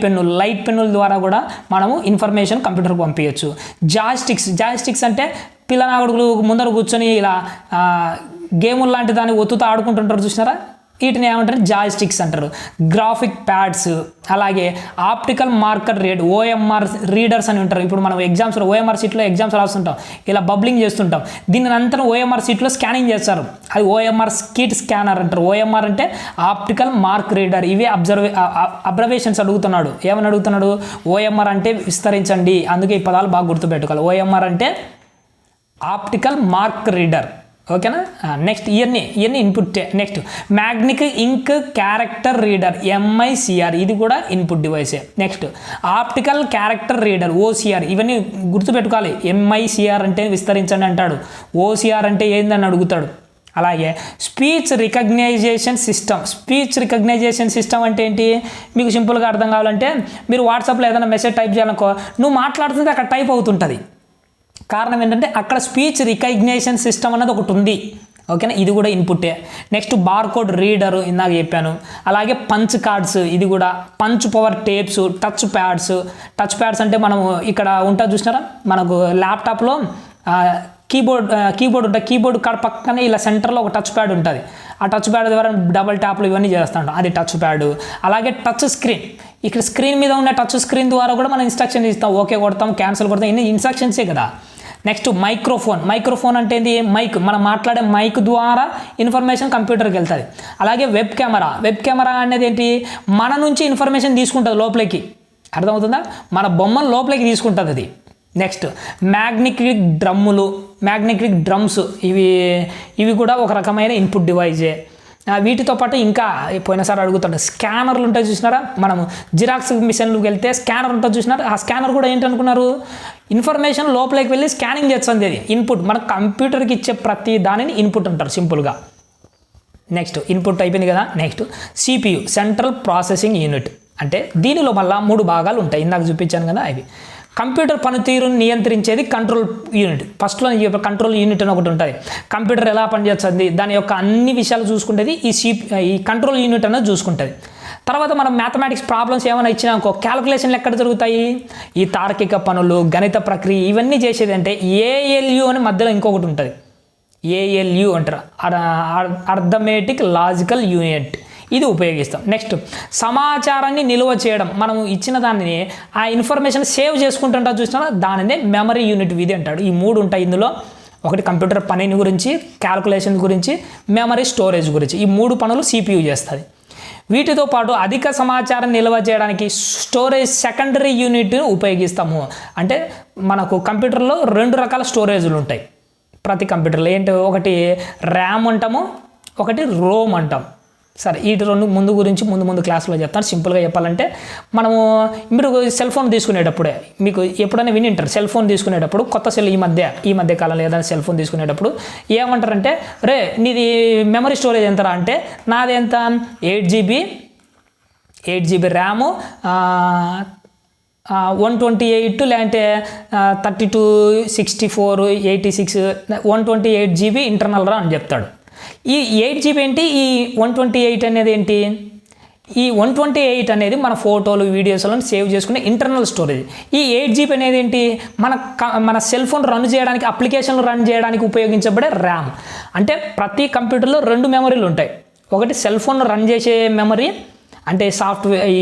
పెన్నుల ద్వారా కూడా మనము ఇన్ఫర్మేషన్ కంప్యూటర్కి పంపించవచ్చు. జాయ్స్టిక్స్ అంటే పిల్లనాగుడులు ముందర కూర్చొని ఇలా గేములు లాంటి దాన్ని ఒత్తుతో ఆడుకుంటుంటారు చూసినారా, వీటిని ఏమంటారు జాయ్స్టిక్స్ అంటారు. గ్రాఫిక్ ప్యాడ్స్, అలాగే optical marker read OMR readers అని ఉంటారు. ఇప్పుడు మనం ఎగ్జామ్స్లో ఓఎంఆర్ సీట్లో ఎగ్జామ్స్ రాస్తుంటాం, ఇలా బబ్లింగ్ చేస్తుంటాం, దీన్ని అంతా ఓఎంఆర్ సీట్లో స్కానింగ్ చేస్తారు, అది ఓఎంఆర్ స్కిట్ స్కానర్ అంటారు. ఓఎంఆర్ అంటే ఆప్టికల్ మార్క్ రీడర్. ఇవే అబ్జర్వేషన్స్ అడుగుతున్నాడు. ఏమని అడుగుతున్నాడు, ఓఎంఆర్ అంటే విస్తరించండి, అందుకే ఈ పదాలు బాగా గుర్తుపెట్టుకోవాలి. ఓఎంఆర్ అంటే ఆప్టికల్ మార్క్ రీడర్. ఓకేనా. నెక్స్ట్ ఇవన్నీ input. Next magnetic ink character reader MICR, ఇది కూడా ఇన్పుట్ డివైసే. Next optical character reader OCR, ఇవన్నీ గుర్తుపెట్టుకోవాలి. MICR అంటే విస్తరించండి అంటాడు, OCR అంటే ఏందని అడుగుతాడు. అలాగే స్పీచ్ రికగ్నైజేషన్ సిస్టమ్ అంటే ఏంటి, మీకు సింపుల్గా అర్థం కావాలంటే మీరు వాట్సాప్లో ఏదైనా మెసేజ్ టైప్ చేయాలనుకో, నువ్వు మాట్లాడుతుంటే అక్కడ టైప్ అవుతుంటుంది. కారణం ఏంటంటే అక్కడ స్పీచ్ రికగ్నిషన్ సిస్టమ్ అన్నది ఒకటి ఉంది. ఓకేనా, ఇది కూడా ఇన్పుట్టే. నెక్స్ట్ బార్కోడ్ రీడరు ఇందాక చెప్పాను. అలాగే పంచ్ కార్డ్స్, ఇది కూడా punch power tapes, touch pads అంటే మనము ఇక్కడ ఉంటుంది చూసినారా, మనకు ల్యాప్టాప్లో కీబోర్డ్ ఉంటుంది, కీబోర్డ్ కాడ పక్కనే ఇలా సెంటర్లో ఒక టచ్ ప్యాడ్ ఉంటుంది. ఆ టచ్ ప్యాడ్ ద్వారా డబల్ ట్యాప్లు ఇవన్నీ చేస్తుంటాం, అది టచ్ ప్యాడ్. అలాగే టచ్ స్క్రీన్, ఇక్కడ స్క్రీన్ మీద ఉన్న టచ్ స్క్రీన్ ద్వారా కూడా మనం ఇన్స్ట్రక్షన్ ఇస్తాం, ఓకే కొడతాం, క్యాన్సిల్ కొడతాం, ఇన్ని ఇన్స్ట్రక్షన్సే కదా. నెక్స్ట్ మైక్రోఫోన్ అంటే ఏంటి, మనం మాట్లాడే మైక్ ద్వారా ఇన్ఫర్మేషన్ కంప్యూటర్కి వెళ్తుంది. అలాగే వెబ్ కెమెరా అనేది ఏంటి, మన నుంచి ఇన్ఫర్మేషన్ తీసుకుంటుంది లోపలికి, అర్థమవుతుందా, మన బొమ్మను లోపలికి తీసుకుంటుంది అది. నెక్స్ట్ మ్యాగ్నెటిక్ డ్రమ్స్, ఇవి కూడా ఒక రకమైన ఇన్పుట్ డివైజే. వీటితో పాటు ఇంకా పోయినసారి అడుగుతాడు స్కానర్లు ఉంటాయి చూసినారా, మనము జిరాక్స్ మిషన్లకు వెళ్తే స్కానర్ ఉంటుంది చూసినారా, ఆ స్కానర్ కూడా ఏంటనుకున్నారు, ఇన్ఫర్మేషన్ లోపలికి వెళ్ళి స్కానింగ్ చేస్తుంది. అది ఇన్పుట్, మన కంప్యూటర్కి ఇచ్చే ప్రతి దానిని ఇన్పుట్ అంటారు సింపుల్గా. నెక్స్ట్ ఇన్పుట్ అయిపోయింది కదా. Next CPU central processing unit అంటే దీనిలో మళ్ళీ 3 భాగాలు ఉంటాయి, ఇందాక చూపించాను కదా అవి. కంప్యూటర్ పనితీరును నియంత్రించేది కంట్రోల్ యూనిట్. ఫస్ట్లో కంట్రోల్ యూనిట్ అని ఒకటి ఉంటుంది. కంప్యూటర్ ఎలా పనిచేస్తుంది దాని యొక్క అన్ని విషయాలు చూసుకుంటుంది ఈ కంట్రోల్ యూనిట్ అనేది చూసుకుంటుంది. తర్వాత మనం మ్యాథమెటిక్స్ ప్రాబ్లమ్స్ ఏమైనా ఇచ్చినాకో క్యాలిక్యులేషన్లు ఎక్కడ జరుగుతాయి, ఈ తార్కిక పనులు, గణిత ప్రక్రియ ఇవన్నీ చేసేది అంటే ఏఎల్యు అని మధ్యలో ఇంకొకటి ఉంటుంది. ఏఎల్యు అంటారు, అర్థమెటిక్ లాజికల్ యూనిట్. ఇది ఉపయోగిస్తాం. నెక్స్ట్ సమాచారాన్ని నిల్వ చేయడం, మనం ఇచ్చిన దాన్ని ఆ ఇన్ఫర్మేషన్ సేవ్ చేసుకుంటుంటా చూసినా దానినే మెమరీ యూనిట్ విధి అంటాడు. ఈ 3 ఉంటాయి ఇందులో. ఒకటి కంప్యూటర్ పనిని గురించి, క్యాలిక్యులేషన్ గురించి, మెమరీ స్టోరేజ్ గురించి. ఈ 3 పనులు CPU చేస్తుంది. వీటితో పాటు అధిక సమాచారం నిల్వ చేయడానికి స్టోరేజ్ సెకండరీ యూనిట్ని ఉపయోగిస్తాము. అంటే మనకు కంప్యూటర్లో 2 రకాల స్టోరేజ్లు ఉంటాయి ప్రతి కంప్యూటర్లో. ఏంటి, ఒకటి ర్యామ్ అంటాము, ఒకటి రోమ్ అంటాం. సరే, ఈ 2 ముందు క్లాస్లో చెప్తాను. సింపుల్గా చెప్పాలంటే మీరు సెల్ ఫోన్ తీసుకునేటప్పుడే మీకు ఎప్పుడైనా విని ఉంటారు. సెల్ ఫోన్ తీసుకునేటప్పుడు కొత్త సెల్ ఈ మధ్య కాలంలో ఏదైనా సెల్ ఫోన్ తీసుకునేటప్పుడు ఏమంటారంటే, రే నీది మెమరీ స్టోరేజ్ ఎంతరా అంటే, నాది ఎంత 8 GB ర్యాము, 128 లేదంటే 32 64 86 128 GB ఇంటర్నల్ రా అని చెప్తాడు. ఈ 8 GB ఏంటి, ఈ 128 అనేది ఏంటి, ఈ 128 అనేది మన ఫోటోలు వీడియోస్లను సేవ్ చేసుకునే ఇంటర్నల్ స్టోరేజ్. ఈ 8 GB అనేది ఏంటి, మన సెల్ ఫోన్ రన్ చేయడానికి, అప్లికేషన్లు రన్ చేయడానికి ఉపయోగించబడే ర్యామ్. అంటే ప్రతి కంప్యూటర్లో 2 మెమరీలు ఉంటాయి. ఒకటి సెల్ ఫోన్ రన్ చేసే మెమరీ, అంటే సాఫ్ట్వేర్ ఈ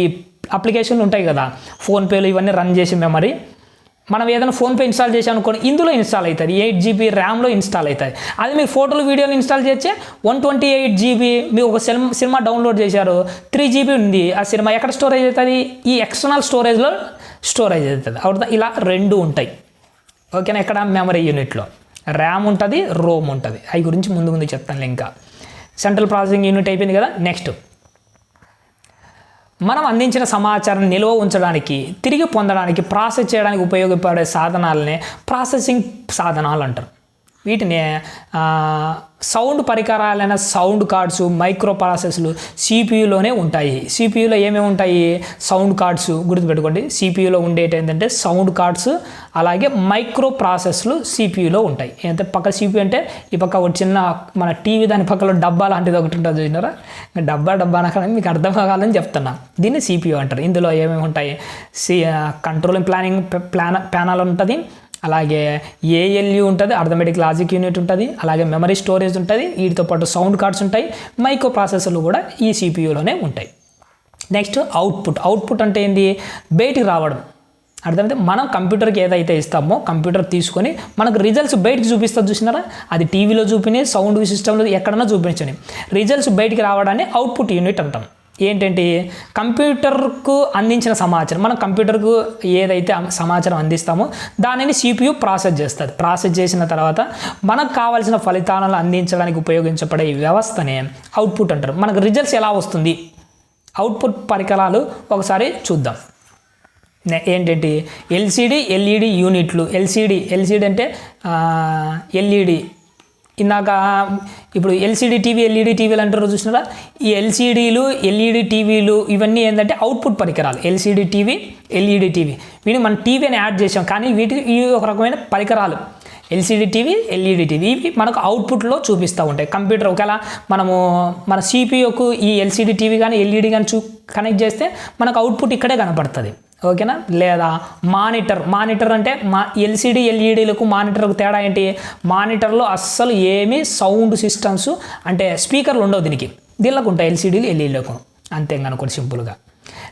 అప్లికేషన్లు ఉంటాయి కదా, ఫోన్పేలు ఇవన్నీ రన్ చేసే మెమరీ. మనం ఏదైనా ఫోన్పే ఇన్స్టాల్ చేసాం అనుకోండి, ఇందులో ఇన్స్టాల్ అవుతుంది, 8 GB ర్యామ్లో ఇన్స్టాల్ అవుతుంది. అది మీరు ఫోటోలు వీడియోలు ఇన్స్టాల్ చేస్తే 128 GB. మీరు ఒక సినిమా డౌన్లోడ్ చేశారు, 3 GB ఉంది, ఆ సినిమా ఎక్కడ స్టోరేజ్ అవుతుంది, ఈ ఎక్స్టర్నల్ స్టోరేజ్లో స్టోరేజ్ అవుతుంది. అవుతుంది, ఇలా 2 ఉంటాయి. ఓకేనా. ఇక్కడ మెమరీ యూనిట్లో ర్యామ్ ఉంటుంది, రోమ్ ఉంటుంది. అవి గురించి ముందు చెప్తాను. ఇంకా సెంట్రల్ ప్రాసెసింగ్ యూనిట్ అయిపోయింది కదా. నెక్స్ట్ మనం అందించిన సమాచారం నిల్వ ఉంచడానికి, తిరిగి పొందడానికి, ప్రాసెస్ చేయడానికి ఉపయోగపడే సాధనాలనే ప్రాసెసింగ్ సాధనాలు అంటారు. వీటిని సౌండ్ పరికరాలైన సౌండ్ కార్డ్స్, మైక్రో ప్రాసెస్లు CPUలోనే ఉంటాయి. CPUలో ఏమేమి ఉంటాయి, సౌండ్ కార్డ్స్ గుర్తుపెట్టుకోండి. CPUలో ఉండేటి ఏంటంటే సౌండ్ కార్డ్స్, అలాగే మైక్రో ప్రాసెస్లు CPUలో ఉంటాయి. ఏంటంటే పక్క CPU అంటే ఈ పక్క ఒక చిన్న మన టీవీ దాని పక్కలో డబ్బా లాంటిది ఒకటి ఉంటుంది చూసినారా, డబ్బా అనగానే మీకు అర్థం కావాలని చెప్తున్నా. దీన్ని CPU అంటారు. ఇందులో ఏమేమి ఉంటాయి, కంట్రోలింగ్ ప్యానల్ ఉంటుంది, అలాగే ALU ఉంటుంది, అర్థమెటిక్ లాజిక్ యూనిట్ ఉంటుంది, అలాగే మెమరీ స్టోరేజ్ ఉంటుంది, వీటితో పాటు సౌండ్ కార్డ్స్ ఉంటాయి, మైక్రో ప్రాసెసర్లు కూడా ఈ CPUలోనే ఉంటాయి. నెక్స్ట్ అవుట్పుట్ అంటే ఏంటి, బయటికి రావడం. అర్థమైతే మనం కంప్యూటర్కి ఏదైతే ఇస్తామో కంప్యూటర్ తీసుకొని మనకు రిజల్ట్స్ బయటికి చూపిస్తుంది చూసినారా, అది టీవీలో చూపిని, సౌండ్ సిస్టంలో ఎక్కడన్నా చూపించని రిజల్ట్స్ బయటికి రావడాన్ని అవుట్పుట్ యూనిట్ అంటాం. ఏంటంటే కంప్యూటర్కు అందించిన సమాచారం, మనం కంప్యూటర్కు ఏదైతే సమాచారం అందిస్తామో దానిని CPU ప్రాసెస్ చేస్తుంది. ప్రాసెస్ చేసిన తర్వాత మనకు కావాల్సిన ఫలితాలను అందించడానికి ఉపయోగించబడే ఈ వ్యవస్థనే అవుట్పుట్ అంటారు. మనకు రిజల్ట్స్ ఎలా వస్తుంది, అవుట్పుట్ పరికరాలు ఒకసారి చూద్దాం. ఏంటంటే LCD LED యూనిట్లు. LCD అంటే LED. ఇందాక ఇప్పుడు LCD టీవీ, LED టీవీలు అంటారు చూసినారా, ఈ LCDలు, LED టీవీలు ఇవన్నీ ఏంటంటే అవుట్పుట్ పరికరాలు. LCD టీవీ, LED టీవీ, వీటిని మనం టీవీ అని యాడ్ చేసాం, కానీ ఇవి ఒక రకమైన పరికరాలు. LCD టీవీ, LED టీవీ ఇవి మనకు అవుట్పుట్లో చూపిస్తూ ఉంటాయి. కంప్యూటర్ ఒకవేళ మన CPUకు ఈ LCD టీవీ కానీ LED కానీ కనెక్ట్ చేస్తే మనకు అవుట్పుట్ ఇక్కడే కనపడుతుంది. ఓకేనా. లేదా మానిటర్ అంటే LCD LEDలకు మానిటర్కు తేడా ఏంటి, మానిటర్లో అస్సలు ఏమీ సౌండ్ సిస్టమ్స్ అంటే స్పీకర్లు ఉండవు, దీనికి ఉంటాయి LCDలు LEDలకు, అంతే అనుకోండి సింపుల్గా.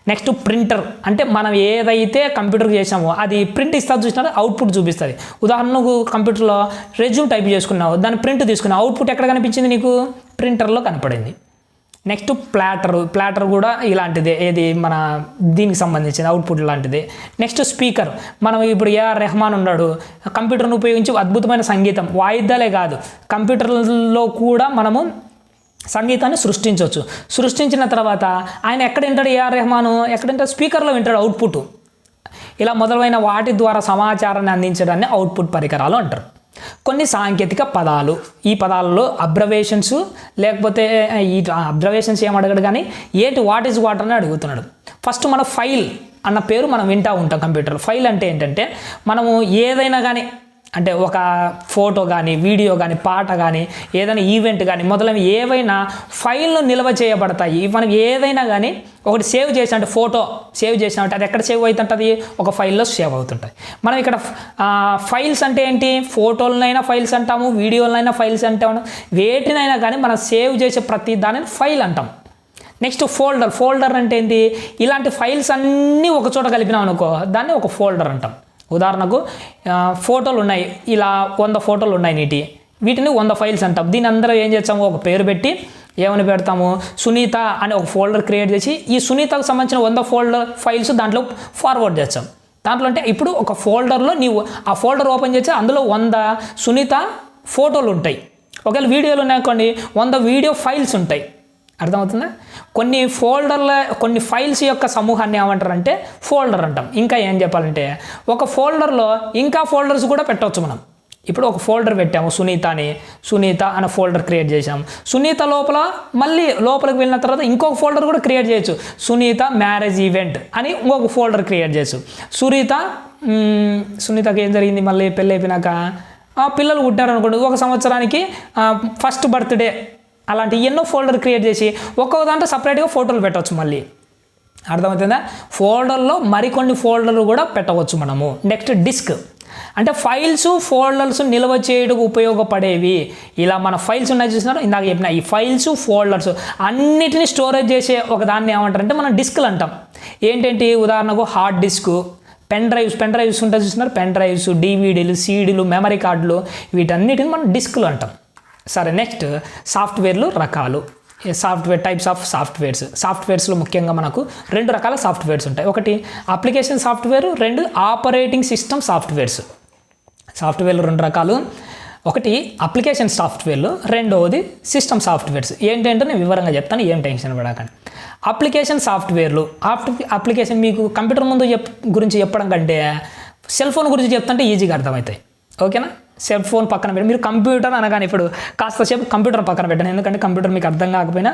నెక్స్ట్ ప్రింటర్ అంటే మనం ఏదైతే కంప్యూటర్కి చేసామో అది ప్రింట్ ఇస్తుంది చూసినా అవుట్పుట్ చూపిస్తుంది. ఉదాహరణకు కంప్యూటర్లో రెజ్యూమ్ టైప్ చేసుకున్నావు, దాన్ని ప్రింట్ తీసుకున్నావు, అవుట్పుట్ ఎక్కడ కనిపించింది నీకు, ప్రింటర్లో కనపడింది. నెక్స్ట్ ప్లాటర్ కూడా ఇలాంటిదే, ఏది మన దీనికి సంబంధించిన అవుట్పుట్ లాంటిదే. నెక్స్ట్ స్పీకర్, మనం ఇప్పుడు AR రెహమాన్ ఉన్నాడు, కంప్యూటర్ను ఉపయోగించి అద్భుతమైన సంగీతం, వాయిద్యాలే కాదు కంప్యూటర్లో కూడా మనము సంగీతాన్ని సృష్టించవచ్చు. సృష్టించిన తర్వాత ఆయన ఎక్కడ వింటాడు, AR రెహమాను ఎక్కడ వింటాడు, స్పీకర్లో వింటాడు అవుట్పుట్. ఇలా మొదలైన వాటి ద్వారా సమాచారాన్ని అందించడాన్ని అవుట్పుట్ పరికరాలు అంటారు. కొన్ని సాంకేతిక పదాలు, ఈ పదాలలో అబ్జర్వేషన్స్, లేకపోతే ఈ అబ్జర్వేషన్స్ ఏమడగడు కానీ వాట్ ఈజ్ వాట్ అని అడుగుతున్నాడు. ఫస్ట్ మన ఫైల్ అన్న పేరు మనం వింటూ ఉంటాం కంప్యూటర్లో. ఫైల్ అంటే ఏంటంటే మనము ఏదైనా కానీ అంటే ఒక ఫోటో కానీ వీడియో కానీ పాట కానీ ఏదైనా ఈవెంట్ కానీ మొదలైన ఏవైనా ఫైల్లో నిల్వ చేయబడతాయి. మనం ఏదైనా కానీ ఒకటి సేవ్ చేసిన అంటే ఫోటో సేవ్ చేసినట్టు అది ఎక్కడ సేవ్ అవుతుంటుంది, ఒక ఫైల్లో సేవ్ అవుతుంటుంది. మనం ఇక్కడ ఫైల్స్ అంటే ఏంటి, ఫోటోలనైనా ఫైల్స్ అంటాము, వీడియోలనైనా ఫైల్స్ అంటాము, వేటినైనా కానీ మనం సేవ్ చేసే ప్రతి దానిని ఫైల్ అంటాం. నెక్స్ట్ ఫోల్డర్ అంటే ఏంటి, ఇలాంటి ఫైల్స్ అన్నీ ఒక చోట కలిపినాం అనుకో దాన్ని ఒక ఫోల్డర్ అంటాం. ఉదాహరణకు ఫోటోలు ఉన్నాయి, ఇలా 100 ఫోటోలు ఉన్నాయి వీటిని 100 ఫైల్స్ అంటాం. దీని అందరూ ఏం చేస్తాము, ఒక పేరు పెట్టి ఏమని పెడతాము, సునీత అని ఒక ఫోల్డర్ క్రియేట్ చేసి ఈ సునీతకు సంబంధించిన 100 ఫైల్స్ దాంట్లో ఫార్వర్డ్ చేస్తాం. దాంట్లో అంటే ఇప్పుడు ఒక ఫోల్డర్లో నీవు ఆ ఫోల్డర్ ఓపెన్ చేసి అందులో 100 సునీత ఫోటోలు ఉంటాయి. ఒకవేళ వీడియోలు ఉన్నాయనుకోండి 100 వీడియో ఫైల్స్ ఉంటాయి. అర్థమవుతుందా? కొన్ని ఫైల్స్ యొక్క సమూహాన్ని ఏమంటారంటే ఫోల్డర్ అంటాం. ఇంకా ఏం చెప్పాలంటే ఒక ఫోల్డర్లో ఇంకా ఫోల్డర్స్ కూడా పెట్టవచ్చు మనం. ఇప్పుడు ఒక ఫోల్డర్ పెట్టాము సునీత అనే ఫోల్డర్ క్రియేట్ చేసాము. సునీత లోపల మళ్ళీ లోపలికి వెళ్ళిన తర్వాత ఇంకొక ఫోల్డర్ కూడా క్రియేట్ చేయొచ్చు. సునీత మ్యారేజ్ ఈవెంట్ అని ఇంకొక ఫోల్డర్ క్రియేట్ చేయొచ్చు. సునీతకి ఏం జరిగింది, మళ్ళీ పెళ్ళి అయిపోయినాక పిల్లలు పుట్టారనుకోండి, ఒక సంవత్సరానికి ఫస్ట్ బర్త్డే అలాంటి ఎన్నో ఫోల్డర్ క్రియేట్ చేసి ఒక్కొక్క దాంట్లో సపరేట్గా ఫోటోలు పెట్టవచ్చు. మళ్ళీ అర్థమవుతుందా? ఫోల్డర్లో మరికొన్ని ఫోల్డర్లు కూడా పెట్టవచ్చు మనము. నెక్స్ట్ డిస్క్ అంటే ఫోల్డర్స్ నిల్వ చేయడానికి ఉపయోగపడేవి. ఇలా మన ఫైల్స్ ఉన్నాయి చూసినారు, ఇందాక చెప్పిన ఈ ఫైల్స్ ఫోల్డర్స్ అన్నిటిని స్టోరేజ్ చేసే ఒక దాన్ని ఏమంటారంటే మనం డిస్క్లు అంటాం. ఏంటంటే ఉదాహరణకు హార్డ్ డిస్క్, పెన్ డ్రైవ్స్ ఉంటాయి చూసినారు, పెన్ డ్రైవ్స్, డివిడీలు, సీడీలు, మెమరీ కార్డులు, వీటన్నిటిని మనం డిస్క్లు అంటాం. సరే, నెక్స్ట్ సాఫ్ట్వేర్లు రకాలు. టైప్స్ ఆఫ్ సాఫ్ట్వేర్స్లో ముఖ్యంగా మనకు 2 రకాల సాఫ్ట్వేర్స్ ఉంటాయి. ఒకటి application software, 2 operating system softwares. సాఫ్ట్వేర్లు 2 రకాలు, ఒకటి అప్లికేషన్ సాఫ్ట్వేర్లు, రెండవది సిస్టమ్ సాఫ్ట్వేర్స్. ఏంటంటే నేను వివరంగా చెప్తాను, ఏం టెన్షన్ పడకండి. అప్లికేషన్ సాఫ్ట్వేర్లు అప్లికేషన్ మీకు కంప్యూటర్ ముందు గురించి చెప్పడం కంటే సెల్ ఫోన్ గురించి చెప్తుంటే ఈజీగా అర్థమవుతాయి. ఓకేనా? సెల్ ఫోన్ పక్కన పెట్టి మీరు కంప్యూటర్ అనగానే ఇప్పుడు కాస్తసేపు కంప్యూటర్ పక్కన పెట్టండి, ఎందుకంటే కంప్యూటర్ మీకు అర్థం కాకపోయినా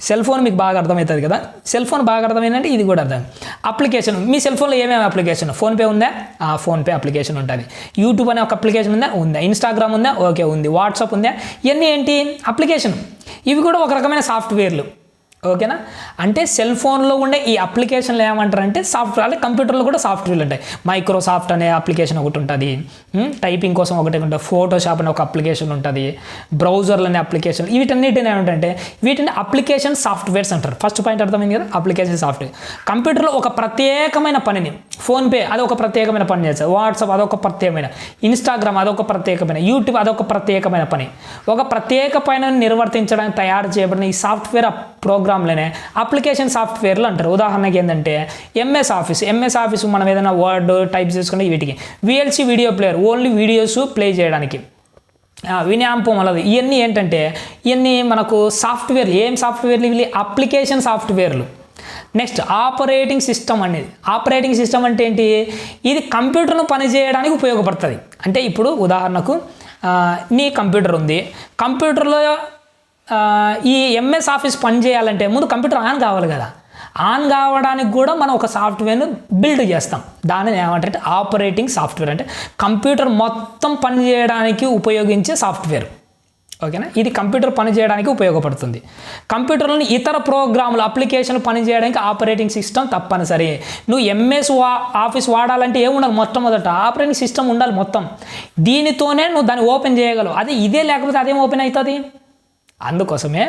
సెల్ ఫోన్ మీకు బాగా అర్థమవుతుంది కదా. సెల్ ఫోన్ బాగా అర్థమైందంటే ఇది కూడా అర్థం. అప్లికేషన్, మీ సెల్ ఫోన్లో ఏమేమి అప్లికేషన్, ఫోన్పే ఉందా, ఫోన్పే అప్లికేషన్ ఉంటుంది. యూట్యూబ్ అనే ఒక అప్లికేషన్ ఉందా, ఇన్స్టాగ్రామ్ ఉందా, ఓకే ఉంది. వాట్సాప్ ఉందా, ఇవన్నీ ఏంటి అప్లికేషన్. ఇవి కూడా ఒక రకమైన సాఫ్ట్వేర్లు. ఓకేనా? అంటే సెల్ ఫోన్లో ఉండే ఈ అప్లికేషన్లు ఏమంటారంటే సాఫ్ట్వేర్. అంటే కంప్యూటర్లో కూడా సాఫ్ట్వేర్లు ఉంటాయి. మైక్రోసాఫ్ట్ అనే అప్లికేషన్ ఒకటి ఉంటుంది, టైపింగ్ కోసం ఒకటి ఉంటుంది. ఫోటోషాప్ అనే ఒక అప్లికేషన్ ఉంటుంది, బ్రౌజర్లు అనే అప్లికేషన్. వీటన్నిటిని ఏమంటే వీటిని అప్లికేషన్ సాఫ్ట్వేర్స్ అంటారు. ఫస్ట్ పాయింట్ అర్థమైంది కదా, అప్లికేషన్ సాఫ్ట్వేర్. కంప్యూటర్లో ఒక ప్రత్యేకమైన పనిని, ఫోన్పే అదొక ప్రత్యేకమైన పని చేస్తారు, వాట్సాప్ అదొక ప్రత్యేకమైన, ఇన్స్టాగ్రామ్ అదొక ప్రత్యేకమైన, యూట్యూబ్ అదొక ప్రత్యేకమైన పని. ఒక ప్రత్యేక పనిని నిర్వర్తించడానికి తయారు చేయబడిన ఈ సాఫ్ట్వేర్ ప్రోగ్రామ్లనే అప్లికేషన్ సాఫ్ట్వేర్లు అంటారు. ఉదాహరణకి ఏంటంటే ఎంఎస్ ఆఫీస్ మనం ఏదైనా వర్డ్ టైప్ చేసుకుంటే వీటికి. VLC video player, only videos play చేయడానికి. వినాంపో అలది. ఇవన్నీ ఏంటంటే ఇవన్నీ మనకు సాఫ్ట్వేర్లు. ఏం సాఫ్ట్వేర్లు ఇవి? అప్లికేషన్ సాఫ్ట్వేర్లు. నెక్స్ట్ ఆపరేటింగ్ సిస్టమ్ అనేది. ఆపరేటింగ్ సిస్టమ్ అంటే ఏంటి, ఇది కంప్యూటర్ను పనిచేయడానికి ఉపయోగపడుతుంది. అంటే ఇప్పుడు ఉదాహరణకు నీ కంప్యూటర్ ఉంది, కంప్యూటర్లో ఈ ఎంఎస్ ఆఫీస్ పని చేయాలంటే ముందు కంప్యూటర్ ఆన్ కావాలి కదా. ఆన్ కావడానికి కూడా మనం ఒక సాఫ్ట్వేర్ను బిల్డ్ చేస్తాం. దానిని ఏమంటారంటే ఆపరేటింగ్ సాఫ్ట్వేర్. అంటే కంప్యూటర్ మొత్తం పని చేయడానికి ఉపయోగించే సాఫ్ట్వేర్. ఓకేనా? ఇది కంప్యూటర్ పని చేయడానికి ఉపయోగపడుతుంది. కంప్యూటర్లోని ఇతర ప్రోగ్రాములు అప్లికేషన్లు పనిచేయడానికి ఆపరేటింగ్ సిస్టమ్ తప్పనిసరి. నువ్వు ఎంఎస్ ఆఫీస్ వాడాలంటే ఏముండాలి, మొట్టమొదట ఆపరేటింగ్ సిస్టమ్ ఉండాలి మొత్తం. దీనితోనే నువ్వు దాన్ని ఓపెన్ చేయగలవు. అది ఇదే లేకపోతే అదేం ఓపెన్ అవుతుంది. అందుకోసమే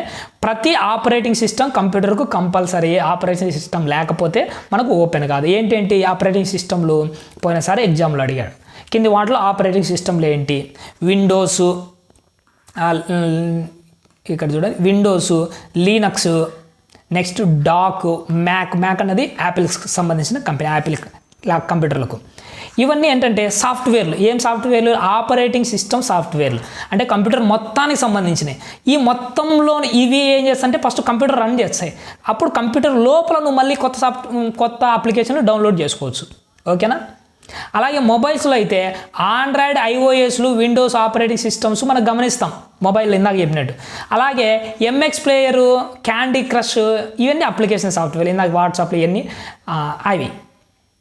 ప్రతి ఆపరేటింగ్ సిస్టమ్ కంప్యూటర్కు కంపల్సరీ. ఆపరేటింగ్ సిస్టమ్ లేకపోతే మనకు ఓపెన్ కాదు. ఏంటేంటి ఆపరేటింగ్ సిస్టమ్లు పోయినసారి ఎగ్జామ్లో అడిగాడు. కింది వాటిలో ఆపరేటింగ్ సిస్టమ్లు ఏంటి, విండోస్, ఇక్కడ చూడండి windows, Linux, next dock, Mac అన్నది యాపిల్స్కి సంబంధించిన కంపెనీ, యాపిల్ కంప్యూటర్లకు. ఇవన్నీ ఏంటంటే సాఫ్ట్వేర్లు. ఏం సాఫ్ట్వేర్లు? ఆపరేటింగ్ సిస్టమ్ సాఫ్ట్వేర్లు. అంటే కంప్యూటర్ మొత్తానికి సంబంధించినవి. ఈ మొత్తంలో ఇవి ఏం చేస్తాయంటే ఫస్ట్ కంప్యూటర్ రన్ చేస్తాయి. అప్పుడు కంప్యూటర్ లోపల నువ్వు మళ్ళీ కొత్త అప్లికేషన్ డౌన్లోడ్ చేసుకోవచ్చు. ఓకేనా? అలాగే మొబైల్స్లో అయితే ఆండ్రాయిడ్, ఐఓఎస్లు, విండోస్ ఆపరేటింగ్ సిస్టమ్స్ మనం గమనిస్తాం మొబైల్లో ఇందాక చెప్పినట్టు. అలాగే ఎంఎక్స్ ప్లేయరు, క్యాండీ క్రష్ ఇవన్నీ అప్లికేషన్ సాఫ్ట్వేర్, ఇందాక వాట్సాప్లో ఇవన్నీ అవి.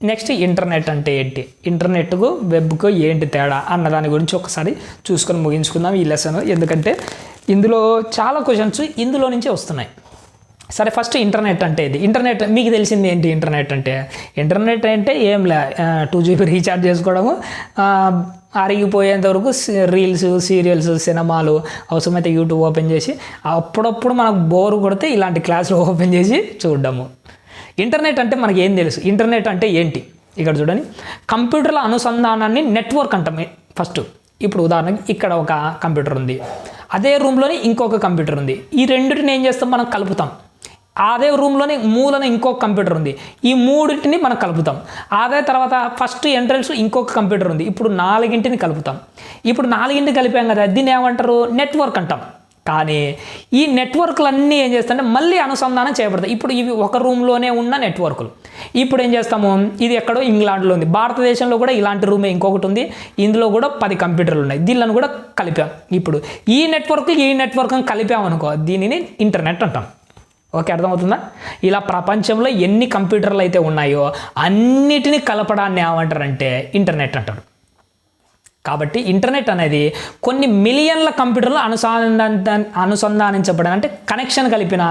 నెక్స్ట్ ఇంటర్నెట్ అంటే ఏంటి, ఇంటర్నెట్కు వెబ్కు ఏంటి తేడా అన్న దాని గురించి ఒకసారి చూసుకొని ముగించుకుందాం ఈ లెసన్. ఎందుకంటే ఇందులో చాలా క్వశ్చన్స్ ఇందులో నుంచే వస్తున్నాయి. సరే, ఫస్ట్ ఇంటర్నెట్ అంటే ఇది. ఇంటర్నెట్ మీకు తెలిసింది ఏంటి? ఇంటర్నెట్ అంటే ఏం లే, 2 GB రీఛార్జ్ చేసుకోవడము, అరిగిపోయేంత వరకు రీల్స్, సీరియల్స్, సినిమాలు, అవసరమైతే యూట్యూబ్ ఓపెన్ చేసి అప్పుడప్పుడు మనకు బోరు కొడితే ఇలాంటి క్లాసులు ఓపెన్ చేసి చూడడము. ఇంటర్నెట్ అంటే మనకి ఏం తెలుసు? ఇంటర్నెట్ అంటే ఏంటి? ఇక్కడ చూడండి, కంప్యూటర్ల అనుసంధానాన్ని నెట్వర్క్ అంటాం ఫస్ట్. ఇప్పుడు ఉదాహరణకి ఇక్కడ ఒక కంప్యూటర్ ఉంది, అదే రూమ్లోనే ఇంకొక కంప్యూటర్ ఉంది. ఈ రెండింటిని ఏం చేస్తాం? మనం కలుపుతాం. అదే రూమ్లోనే మూలన ఇంకొక కంప్యూటర్ ఉంది, ఈ మూడింటిని మనం కలుపుతాం. అదే తర్వాత ఫస్ట్ ఎంట్రన్స్ ఇంకొక కంప్యూటర్ ఉంది, ఇప్పుడు 4 కలుపుతాం. ఇప్పుడు 4 కలిపాం కదా, దీన్ని ఏమంటారు? నెట్వర్క్ అంటాం. కానీ ఈ నెట్వర్క్లన్నీ ఏం చేస్తాయంటే మళ్ళీ అనుసంధానం చేయబడతాయి. ఇప్పుడు ఇవి ఒక రూమ్లోనే ఉన్న నెట్వర్క్లు. ఇప్పుడు ఏం చేస్తాము? ఇది ఎక్కడో ఇంగ్లాండ్లో ఉంది, భారతదేశంలో కూడా ఇలాంటి రూమే ఇంకొకటి ఉంది, ఇందులో కూడా 10 కంప్యూటర్లు ఉన్నాయి, దీనిని కూడా కలిపాం. ఇప్పుడు ఈ నెట్వర్క్ కలిపామనుకో, దీనిని ఇంటర్నెట్ అంటాం. ఓకే, అర్థమవుతుందా? ఇలా ప్రపంచంలో ఎన్ని కంప్యూటర్లు అయితే ఉన్నాయో అన్నిటినీ కలపడాన్ని ఏమంటారంటే ఇంటర్నెట్ అంటారు. కాబట్టి ఇంటర్నెట్ అనేది కొన్ని మిలియన్ల కంప్యూటర్లు అనుసంధానించబడిన, అంటే కనెక్షన్ కలిపిన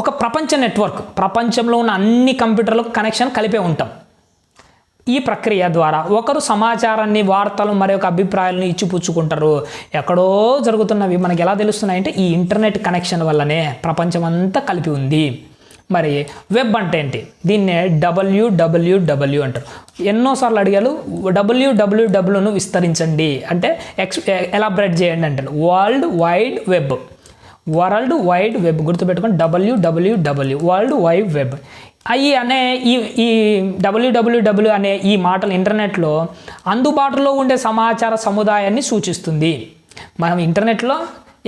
ఒక ప్రపంచ నెట్వర్క్. ప్రపంచంలో ఉన్న అన్ని కంప్యూటర్లకు కనెక్షన్ కలిపే ఉంటాం. ఈ ప్రక్రియ ద్వారా ఒకరు సమాచారాన్ని, వార్తలు, మరొక అభిప్రాయాలను ఇచ్చిపుచ్చుకుంటారు. ఎక్కడో జరుగుతున్నవి మనకి ఎలా తెలుస్తున్నాయంటే ఈ ఇంటర్నెట్ కనెక్షన్ వల్లనే ప్రపంచం అంతా కలిపి ఉంది. మరి వెబ్ అంటే ఏంటి? దీన్నే WWW అంటారు. ఎన్నోసార్లు అడిగారు WWWను విస్తరించండి అంటే ఎలాబరేట్ చేయండి అంటారు. వరల్డ్ వైడ్ వెబ్ గుర్తుపెట్టుకొని WWW, వరల్డ్ వైడ్ వెబ్. ఈ WWW అనే ఈ మాటలు ఇంటర్నెట్లో అందుబాటులో ఉండే సమాచార సముదాయాన్ని సూచిస్తుంది. మనం ఇంటర్నెట్లో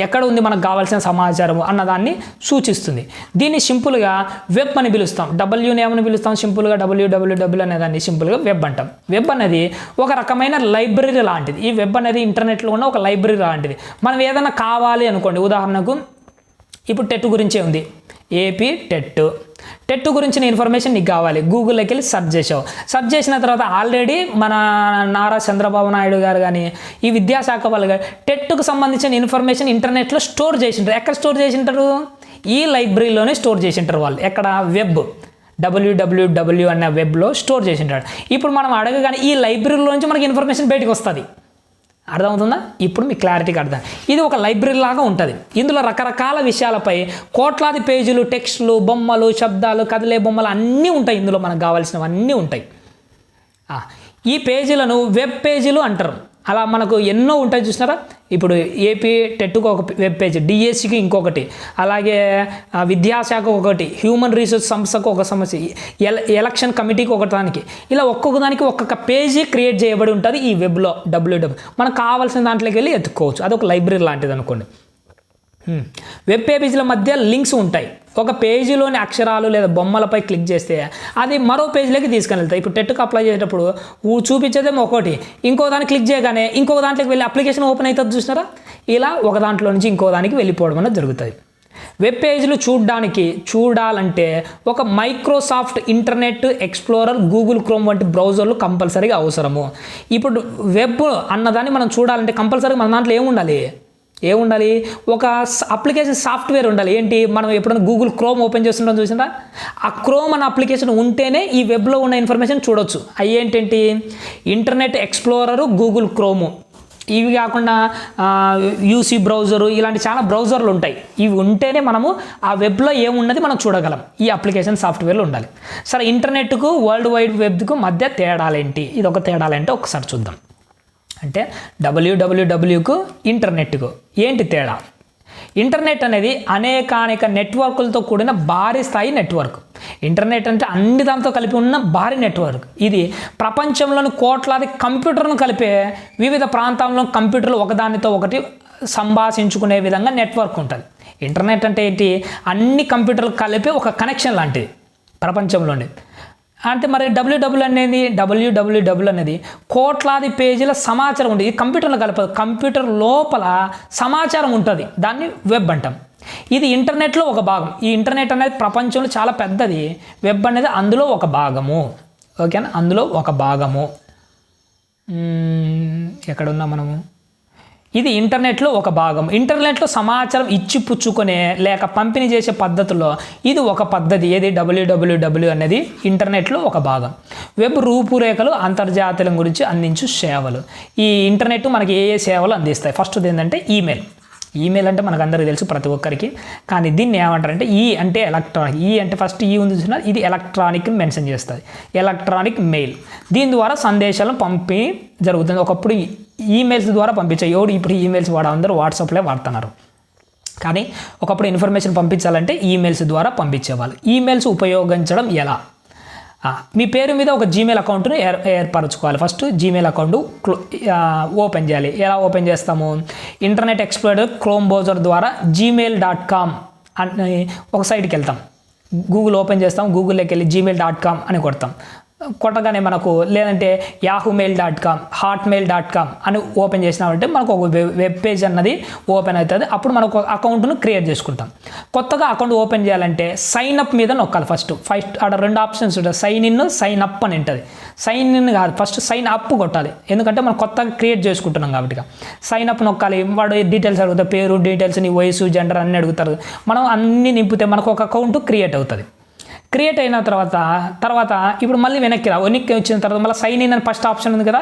ఎక్కడ ఉంది మనకు కావాల్సిన సమాచారం అన్నదాన్ని సూచిస్తుంది. దీన్ని సింపుల్గా వెబ్ అని పిలుస్తాం. డబ్ల్యూని ఏమని పిలుస్తాం? సింపుల్గా WWW అనేదాన్ని సింపుల్గా వెబ్ అంటాం. వెబ్ అనేది ఒక రకమైన లైబ్రరీ లాంటిది. ఈ వెబ్ అనేది ఇంటర్నెట్లో ఉన్న ఒక లైబ్రరీ లాంటిది. మనం ఏదైనా కావాలి అనుకోండి, ఉదాహరణకు ఇప్పుడు టెట్ గురించే ఉంది, ఏపీ టెట్ గురించిన ఇన్ఫర్మేషన్ నీకు కావాలి, గూగుల్లోకి వెళ్ళి సెర్చ్ చేసావు. సెర్చ్ చేసిన తర్వాత ఆల్రెడీ మన నారా చంద్రబాబు నాయుడు గారు కానీ ఈ విద్యాశాఖ వాళ్ళు కానీ టెట్కు సంబంధించిన ఇన్ఫర్మేషన్ ఇంటర్నెట్లో స్టోర్ చేసింటారు. ఎక్కడ స్టోర్ చేసింటారు? ఈ లైబ్రరీలోనే స్టోర్ చేసింటారు వాళ్ళు. ఎక్కడ? వెబ్, WWW అనే వెబ్లో స్టోర్ చేసింటాడు. ఇప్పుడు మనం అడగగానే ఈ లైబ్రరీలోంచి మనకి ఇన్ఫర్మేషన్ బయటకు వస్తుంది. అర్థమవుతుందా? ఇప్పుడు మీకు క్లారిటీగా అర్థం. ఇది ఒక లైబ్రరీ లాగా ఉంటుంది. ఇందులో రకరకాల విషయాలపై కోట్లాది పేజీలు, టెక్స్టులు, బొమ్మలు, శబ్దాలు, కదిలే బొమ్మలు అన్నీ ఉంటాయి. ఇందులో మనకు కావాల్సినవన్నీ ఉంటాయి. ఈ పేజీలను వెబ్ పేజీలు అంటారు. అలా మనకు ఎన్నో ఉంటాయి, చూసినారా? ఇప్పుడు ఏపీ టెట్కు ఒక వెబ్ పేజీ, డిఎస్సికి ఇంకొకటి, అలాగే విద్యాశాఖ ఒకటి, హ్యూమన్ రీసోర్స్ సంస్థకు ఒక సమస్య, ఎలక్షన్ కమిటీకి ఒకదానికి, ఇలా ఒక్కొక్క దానికి ఒక్కొక్క పేజీ క్రియేట్ చేయబడి ఉంటుంది ఈ వెబ్లో. WWW మనకు కావాల్సిన దాంట్లోకి వెళ్ళి ఎత్తుకోవచ్చు. అదొక లైబ్రరీ లాంటిది అనుకోండి. వెబ్ పేజీల మధ్య లింక్స్ ఉంటాయి. ఒక పేజీలోని అక్షరాలు లేదా బొమ్మలపై క్లిక్ చేస్తే అది మరో పేజీలోకి తీసుకుని వెళ్తాయి. ఇప్పుడు టెట్కి అప్లై చేసేటప్పుడు చూపించేదేమో ఒకటి, ఇంకో దాన్ని క్లిక్ చేయగానే ఇంకొక దాంట్లోకి వెళ్ళి అప్లికేషన్ ఓపెన్ అవుతుంది, చూసినారా? ఇలా ఒక దాంట్లో నుంచి ఇంకో దానికి వెళ్ళిపోవడం అనేది జరుగుతుంది. వెబ్ పేజీలు చూడాలంటే ఒక Microsoft internet explorer, Google chrome వంటి బ్రౌజర్లు కంపల్సరీగా అవసరము. ఇప్పుడు వెబ్ అన్నదాన్ని మనం చూడాలంటే కంపల్సరీగా మన దాంట్లో ఏముండాలి? ఒక అప్లికేషన్ సాఫ్ట్వేర్ ఉండాలి. ఏంటి? మనం ఎప్పుడైనా గూగుల్ క్రోమ్ ఓపెన్ చేస్తుంటాం, చూసిందా? ఆ క్రోమ్ అనే అప్లికేషన్ ఉంటేనే ఈ వెబ్లో ఉన్న ఇన్ఫర్మేషన్ చూడొచ్చు. అవి ఏంటంటే ఇంటర్నెట్ ఎక్స్ప్లోరరు, గూగుల్ క్రోము. ఇవి కాకుండా యూసీ బ్రౌజరు, ఇలాంటి చాలా బ్రౌజర్లు ఉంటాయి. ఇవి ఉంటేనే మనము ఆ వెబ్లో ఏమున్నది మనం చూడగలం. ఈ అప్లికేషన్ సాఫ్ట్వేర్లు ఉండాలి. సరే, ఇంటర్నెట్కు, వరల్డ్ వైడ్ వెబ్కు మధ్య తేడాలేంటి? ఇది ఒక తేడాలేంటో ఒకసారి చూద్దాం. అంటే WWWకు ఇంటర్నెట్కు ఏంటి తేడా? ఇంటర్నెట్ అనేది అనేకానేక నెట్వర్క్లతో కూడిన భారీ స్థాయి నెట్వర్క్. ఇంటర్నెట్ అంటే అన్ని దాంతో కలిపి ఉన్న భారీ నెట్వర్క్. ఇది ప్రపంచంలోని కోట్లాది కంప్యూటర్లను కలిపే వివిధ ప్రాంతాల్లో కంప్యూటర్లు ఒకదానితో ఒకటి సంభాషించుకునే విధంగా నెట్వర్క్ ఉంటుంది. ఇంటర్నెట్ అంటే ఏంటి? అన్ని కంప్యూటర్లు కలిపి ఒక కనెక్షన్ లాంటిది ప్రపంచంలోని. అంటే మరి డబ్ల్యూడబ్ల్యూ అనేది కోట్లాది పేజీల సమాచారం ఉంటుంది. ఇది కంప్యూటర్లో కలపదు, కంప్యూటర్ లోపల సమాచారం ఉంటుంది, దాన్ని వెబ్ అంటాం. ఇది ఇంటర్నెట్లో ఒక భాగం. ఈ ఇంటర్నెట్ అనేది ప్రపంచంలో చాలా పెద్దది, వెబ్ అనేది అందులో ఒక భాగము. ఓకేనా, అందులో ఒక భాగము. ఎక్కడున్నా మనము, ఇది ఇంటర్నెట్లో ఒక భాగం. ఇంటర్నెట్లో సమాచారం ఇచ్చిపుచ్చుకునే లేక పంపిణీ చేసే పద్ధతుల్లో ఇది ఒక పద్ధతి. ఏది డబ్ల్యూడబ్ల్యూడబ్ల్యూ అనేది ఇంటర్నెట్లో ఒక భాగం. వెబ్ రూపురేఖలు అంతర్జాతీయం గురించి అందించు సేవలు. ఈ ఇంటర్నెట్ మనకి ఏ సేవలు అందిస్తాయి? ఫస్ట్ ఏంటంటే ఈమెయిల్ అంటే మనకు అందరికీ తెలుసు ప్రతి ఒక్కరికి. కానీ దీన్ని ఏమంటారంటే అంటే ఎలక్ట్రానిక్. అంటే ఫస్ట్ ఉంది చూసినా, ఇది ఎలక్ట్రానిక్ మెన్షన్ చేస్తుంది, ఎలక్ట్రానిక్ మెయిల్. దీని ద్వారా సందేశాలను పంపిణీ జరుగుతుంది. ఒకప్పుడు ఈమెయిల్స్ ద్వారా పంపించాయి. ఇప్పుడు ఈమెయిల్స్ అందరూ వాట్సాప్లే వాడుతున్నారు. కానీ ఒకప్పుడు ఇన్ఫర్మేషన్ పంపించాలంటే ఈమెయిల్స్ ద్వారా పంపించేవాళ్ళు. ఈమెయిల్స్ ఉపయోగించడం ఎలా? మీ పేరు మీద ఒక జీమెయిల్ అకౌంట్ను ఏర్పరచుకోవాలి. ఫస్ట్ జీమెయిల్ అకౌంట్ ఓపెన్ చేయాలి. ఎలా ఓపెన్ చేస్తాము? ఇంటర్నెట్ ఎక్స్ప్లోరర్ క్రోమ్ బ్రౌజర్ ద్వారా gmail.com అని ఒక సైట్కి వెళ్తాం. గూగుల్ ఓపెన్ చేస్తాం, గూగుల్లోకి వెళ్ళి gmail.com అని కొడతాం. కొట్టగానే మనకు, లేదంటే yahoomail.com, hotmail.com అని ఓపెన్ చేసినామంటే మనకు ఒక వెబ్ పేజ్ అన్నది ఓపెన్ అవుతుంది. అప్పుడు మనకు ఒక అకౌంట్ను క్రియేట్ చేసుకుంటాం. కొత్తగా అకౌంట్ ఓపెన్ చేయాలంటే సైన్ అప్ మీద నొక్కాలి. ఫస్ట్ అక్కడ 2 ఆప్షన్స్ ఉంటాయి, సైన్ ఇన్, సైన్ అప్ అని ఉంటుంది. సైన్ ఇన్ కాదు, ఫస్ట్ సైన్ అప్ కొట్టాలి. ఎందుకంటే మనం కొత్తగా క్రియేట్ చేసుకుంటున్నాం కాబట్టి. సైన్ అప్ నొక్కాలి. వాడు డీటెయిల్స్ అడుగుతారు, పేరు, డీటెయిల్స్, నీ వయసు, జెండర్ అన్నీ అడుగుతారు. మనం అన్నీ నింపితే మనకు ఒక అకౌంట్ క్రియేట్ అవుతుంది. క్రియేట్ అయిన తర్వాత ఇప్పుడు మళ్ళీ వెనక్కి వచ్చిన తర్వాత మళ్ళీ సైన్ ఇన్ అని ఫస్ట్ ఆప్షన్ ఉంది కదా,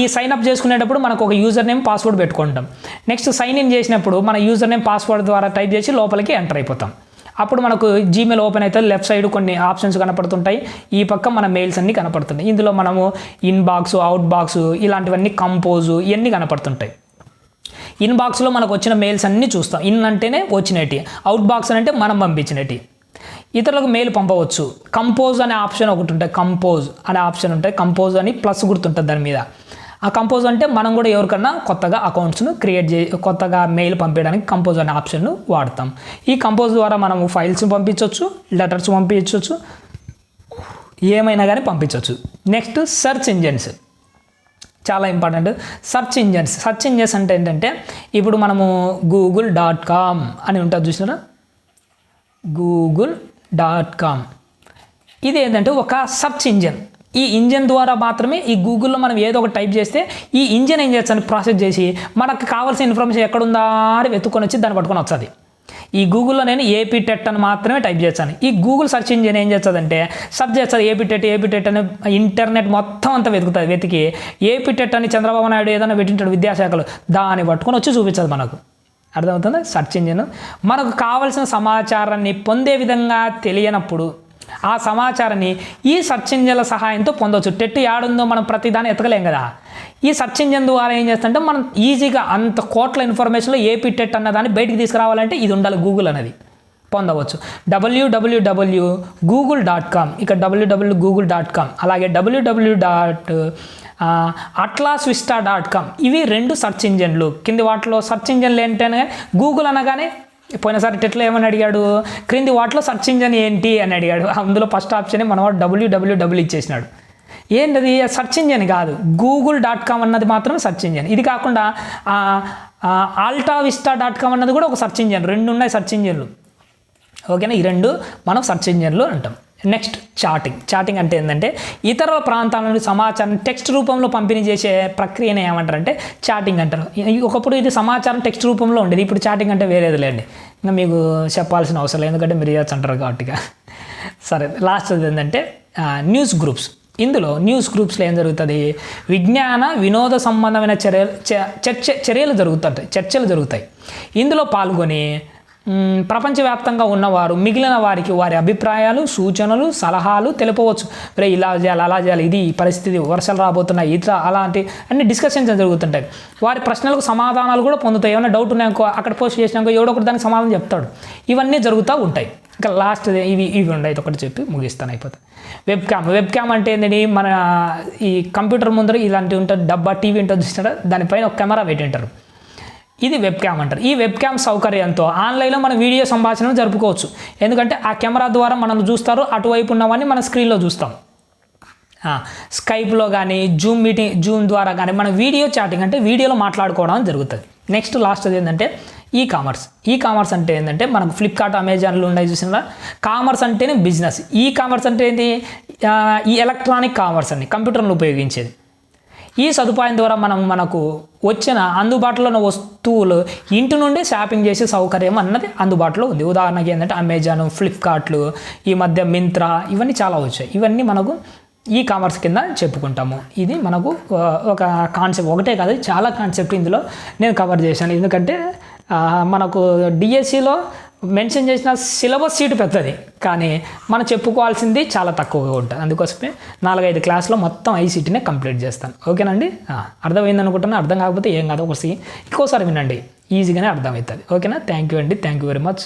ఈ సైన్ అప్ చేసుకునేటప్పుడు మనకు ఒక యూజర్ నేమ్, పాస్వర్డ్ పెట్టుకుంటాం. నెక్స్ట్ సైన్ ఇన్ చేసినప్పుడు మన యూజర్ నేమ్, పాస్వర్డ్ ద్వారా టైప్ చేసి లోపలికి ఎంటర్ అయిపోతాం. అప్పుడు మనకు జీమెయిల్ ఓపెన్ అవుతుంది. లెఫ్ట్ సైడ్ కొన్ని ఆప్షన్స్ కనపడుతుంటాయి, ఈ పక్క మన మెయిల్స్ అన్నీ కనపడుతుంటాయి. ఇందులో మనము ఇన్బాక్స్, అవుట్ బాక్స్, ఇలాంటివన్నీ కంపోజు ఇవన్నీ కనపడుతుంటాయి. ఇన్బాక్స్లో మనకు వచ్చిన మెయిల్స్ అన్నీ చూస్తాం. ఇన్ అంటేనే వచ్చినట్టు, అవుట్ బాక్స్ అంటే మనం పంపించినట్టు. ఇతరులకు మెయిల్ పంపవచ్చు. కంపోజ్ అనే ఆప్షన్ ఒకటి ఉంటుంది, కంపోజ్ అనే ఆప్షన్ ఉంటుంది. కంపోజ్ అని ప్లస్ గుర్తుంటుంది దాని మీద. ఆ కంపోజ్ అంటే మనం కూడా ఎవరికన్నా కొత్తగా అకౌంట్స్ను కొత్తగా మెయిల్ పంపించడానికి కంపోజ్ అనే ఆప్షన్ను వాడతాం. ఈ కంపోజ్ ద్వారా మనము ఫైల్స్ పంపించవచ్చు, లెటర్స్ పంపించవచ్చు, ఏమైనా కానీ పంపించవచ్చు. నెక్స్ట్ సెర్చ్ ఇంజన్స్, చాలా ఇంపార్టెంట్. సెర్చ్ ఇంజన్స్ అంటే ఏంటంటే, ఇప్పుడు మనము google.com అని ఉంటుంది చూసినారా, google.com ఇది ఏంటంటే ఒక సెర్చ్ ఇంజన్. ఈ ఇంజన్ ద్వారా మాత్రమే ఈ గూగుల్లో మనం ఏదో ఒక టైప్ చేస్తే ఈ ఇంజన్ ఏం చేస్తుంది, ప్రాసెస్ చేసి మనకు కావాల్సిన ఇన్ఫర్మేషన్ ఎక్కడుందా అని వెతుక్కొని వచ్చి దాన్ని పట్టుకొని వస్తుంది. ఈ గూగుల్లో నేను ఏపీ టెట్ అని మాత్రమే టైప్ చేస్తాను. ఈ గూగుల్ సెర్చ్ ఇంజిన్ ఏం చేస్తుందంటే సెర్చ్ చేస్తుంది, ఏపీ టెట్ అని ఇంటర్నెట్ మొత్తం అంతా వెతుకుతుంది. వెతికి ఏపీ టెట్ అని చంద్రబాబు నాయుడు ఏదైనా పెట్టింటాడు విద్యాశాఖలో, దాన్ని పట్టుకొని వచ్చి చూపించదు మనకు. అర్థమవుతుంది? సెర్చ్ ఇంజిన్ మనకు కావాల్సిన సమాచారాన్ని పొందే విధంగా తెలియనప్పుడు ఆ సమాచారాన్ని ఈ సెర్చ్ ఇంజిన్ల సహాయంతో పొందవచ్చు. టెట్ యాడుందో మనం ప్రతిదాన్ని ఎతకలేం కదా. ఈ సెర్చ్ ఇంజిన్ ద్వారా ఏం చేస్తుంటే మనం ఈజీగా అంత కోట్ల ఇన్ఫర్మేషన్లో ఏపీ టెట్ అన్నదాన్ని బయటికి తీసుకురావాలంటే ఇది ఉండాలి, గూగుల్ అనేది పొందవచ్చు. www.google.com, ఇక www.google.com, అలాగే www.atlasvista.com, ఇవి 2 సెర్చ్ ఇంజన్లు. కింది వాటిలో సెర్చ్ ఇంజన్లు ఏంటనే గూగుల్ అనగానే పోయినసారి టెట్లో ఏమని అడిగాడు, క్రింది వాటిలో సెర్చ్ ఇంజన్ ఏంటి అని అడిగాడు. అందులో ఫస్ట్ ఆప్షనే మనవాడు www ఇచ్చేసినాడు. ఏంటది? సెర్చ్ ఇంజన్ కాదు, google.com అన్నది మాత్రమే సెర్చ్ ఇంజన్. ఇది కాకుండా altavista.com అన్నది కూడా ఒక సెర్చ్ ఇంజన్. 2 ఉన్నాయి సెర్చ్ ఇంజన్లు. ఓకేనా? ఈ 2 మనం సెర్చ్ ఇంజన్లు అంటాం. నెక్స్ట్ చాటింగ్ అంటే ఏంటంటే ఇతరుల ప్రాంతాల నుండి సమాచారం టెక్స్ట్ రూపంలో పంపిణీ చేసే ప్రక్రియనే ఏమంటారంటే చాటింగ్ అంటారు. ఒకప్పుడు ఇది సమాచారం టెక్స్ట్ రూపంలో ఉండేది, ఇప్పుడు చాటింగ్ అంటే వేరేది లేండి, ఇంకా మీకు చెప్పాల్సిన అవసరం లేదు ఎందుకంటే మీరు చేయొచ్చు అంటారు కాబట్టిగా. సరే, లాస్ట్ ఏంటంటే న్యూస్ గ్రూప్స్. ఇందులో న్యూస్ గ్రూప్స్లో ఏం జరుగుతుంది, విజ్ఞాన వినోద సంబంధమైన చర్చలు జరుగుతాయి. ఇందులో పాల్గొని ప్రపంచవ్యాప్తంగా ఉన్నవారు మిగిలిన వారికి వారి అభిప్రాయాలు, సూచనలు, సలహాలు తెలుపవచ్చు. ఇలా చేయాలి, అలా చేయాలి, ఇది పరిస్థితి, వర్షాలు రాబోతున్నాయి, ఇట్లా అలాంటి అన్ని డిస్కషన్స్ జరుగుతుంటాయి. వారి ప్రశ్నలకు సమాధానాలు కూడా పొందుతాయి. ఏమైనా డౌట్ ఉన్నాయనుకో అక్కడ పోస్ట్ చేసినాకో ఎవడో ఒకటి దానికి సమాధానం చెప్తాడు. ఇవన్నీ జరుగుతూ ఉంటాయి. ఇంకా లాస్ట్ ఇవి ఉన్నాయి, ఒకటి చెప్పి ముగిస్తాను, అయిపోతుంది. వెబ్ క్యామ్ అంటే ఏంటంటే మన ఈ కంప్యూటర్ ముందర ఇలాంటివి ఉంటుంది, డబ్బా టీవీ ఉంటుంది చూసినారా, దానిపైన ఒక కెమెరా పెట్టింటారు. ఇది వెబ్ క్యామ్ అంటారు. ఈ వెబ్ క్యామ్ సౌకర్యంతో ఆన్లైన్లో మనం వీడియో సంభాషణ జరుపుకోవచ్చు. ఎందుకంటే ఆ కెమెరా ద్వారా మనం చూస్తారు, అటువైపు ఉన్నవన్నీ మన స్క్రీన్లో చూస్తాం. స్కైప్లో కానీ జూమ్ ద్వారా కానీ మనం వీడియో చాటింగ్ అంటే వీడియోలో మాట్లాడుకోవడం జరుగుతుంది. నెక్స్ట్ లాస్ట్ ఏంటంటే ఈ కామర్స్ అంటే ఏంటంటే మనకు ఫ్లిప్కార్ట్, అమెజాన్లు ఉన్నాయి చూసినా. కామర్స్ అంటేనే బిజినెస్. ఈ కామర్స్ అంటే ఏంటి? ఈ ఎలక్ట్రానిక్ కామర్స్ అండి, కంప్యూటర్ను ఉపయోగించేది. ఈ సదుపాయం ద్వారా మనకు వచ్చిన అందుబాటులో ఉన్న వస్తువులు ఇంటి నుండి షాపింగ్ చేసే సౌకర్యం అన్నది అందుబాటులో ఉంది. ఉదాహరణకి ఏంటంటే అమెజాన్, ఫ్లిప్కార్ట్లు, ఈ మధ్య మింత్రా, ఇవన్నీ చాలా వచ్చాయి. ఇవన్నీ మనకు ఈ కామర్స్ కింద చెప్పుకుంటాము. ఇది మనకు ఒక కాన్సెప్ట్, ఒకటే కాదు చాలా కాన్సెప్ట్ ఇందులో నేను కవర్ చేశాను. ఎందుకంటే మనకు డిఎస్సిలో మెన్షన్ చేసిన సిలబస్ సీటు పెద్దది, కానీ మనం చెప్పుకోవాల్సింది చాలా తక్కువగా ఉంటుంది. అందుకోసమే 4-5 క్లాసులో మొత్తం ఐసీటీనే కంప్లీట్ చేస్తాను. ఓకేనండి, అర్థమైంది అనుకుంటున్నా. అర్థం కాకపోతే ఏం కాదు, ఇంకోసారి వినండి, ఈజీగానే అర్థమవుతుంది. ఓకేనా? థ్యాంక్ యూ అండి, థ్యాంక్ యూ వెరీ మచ్.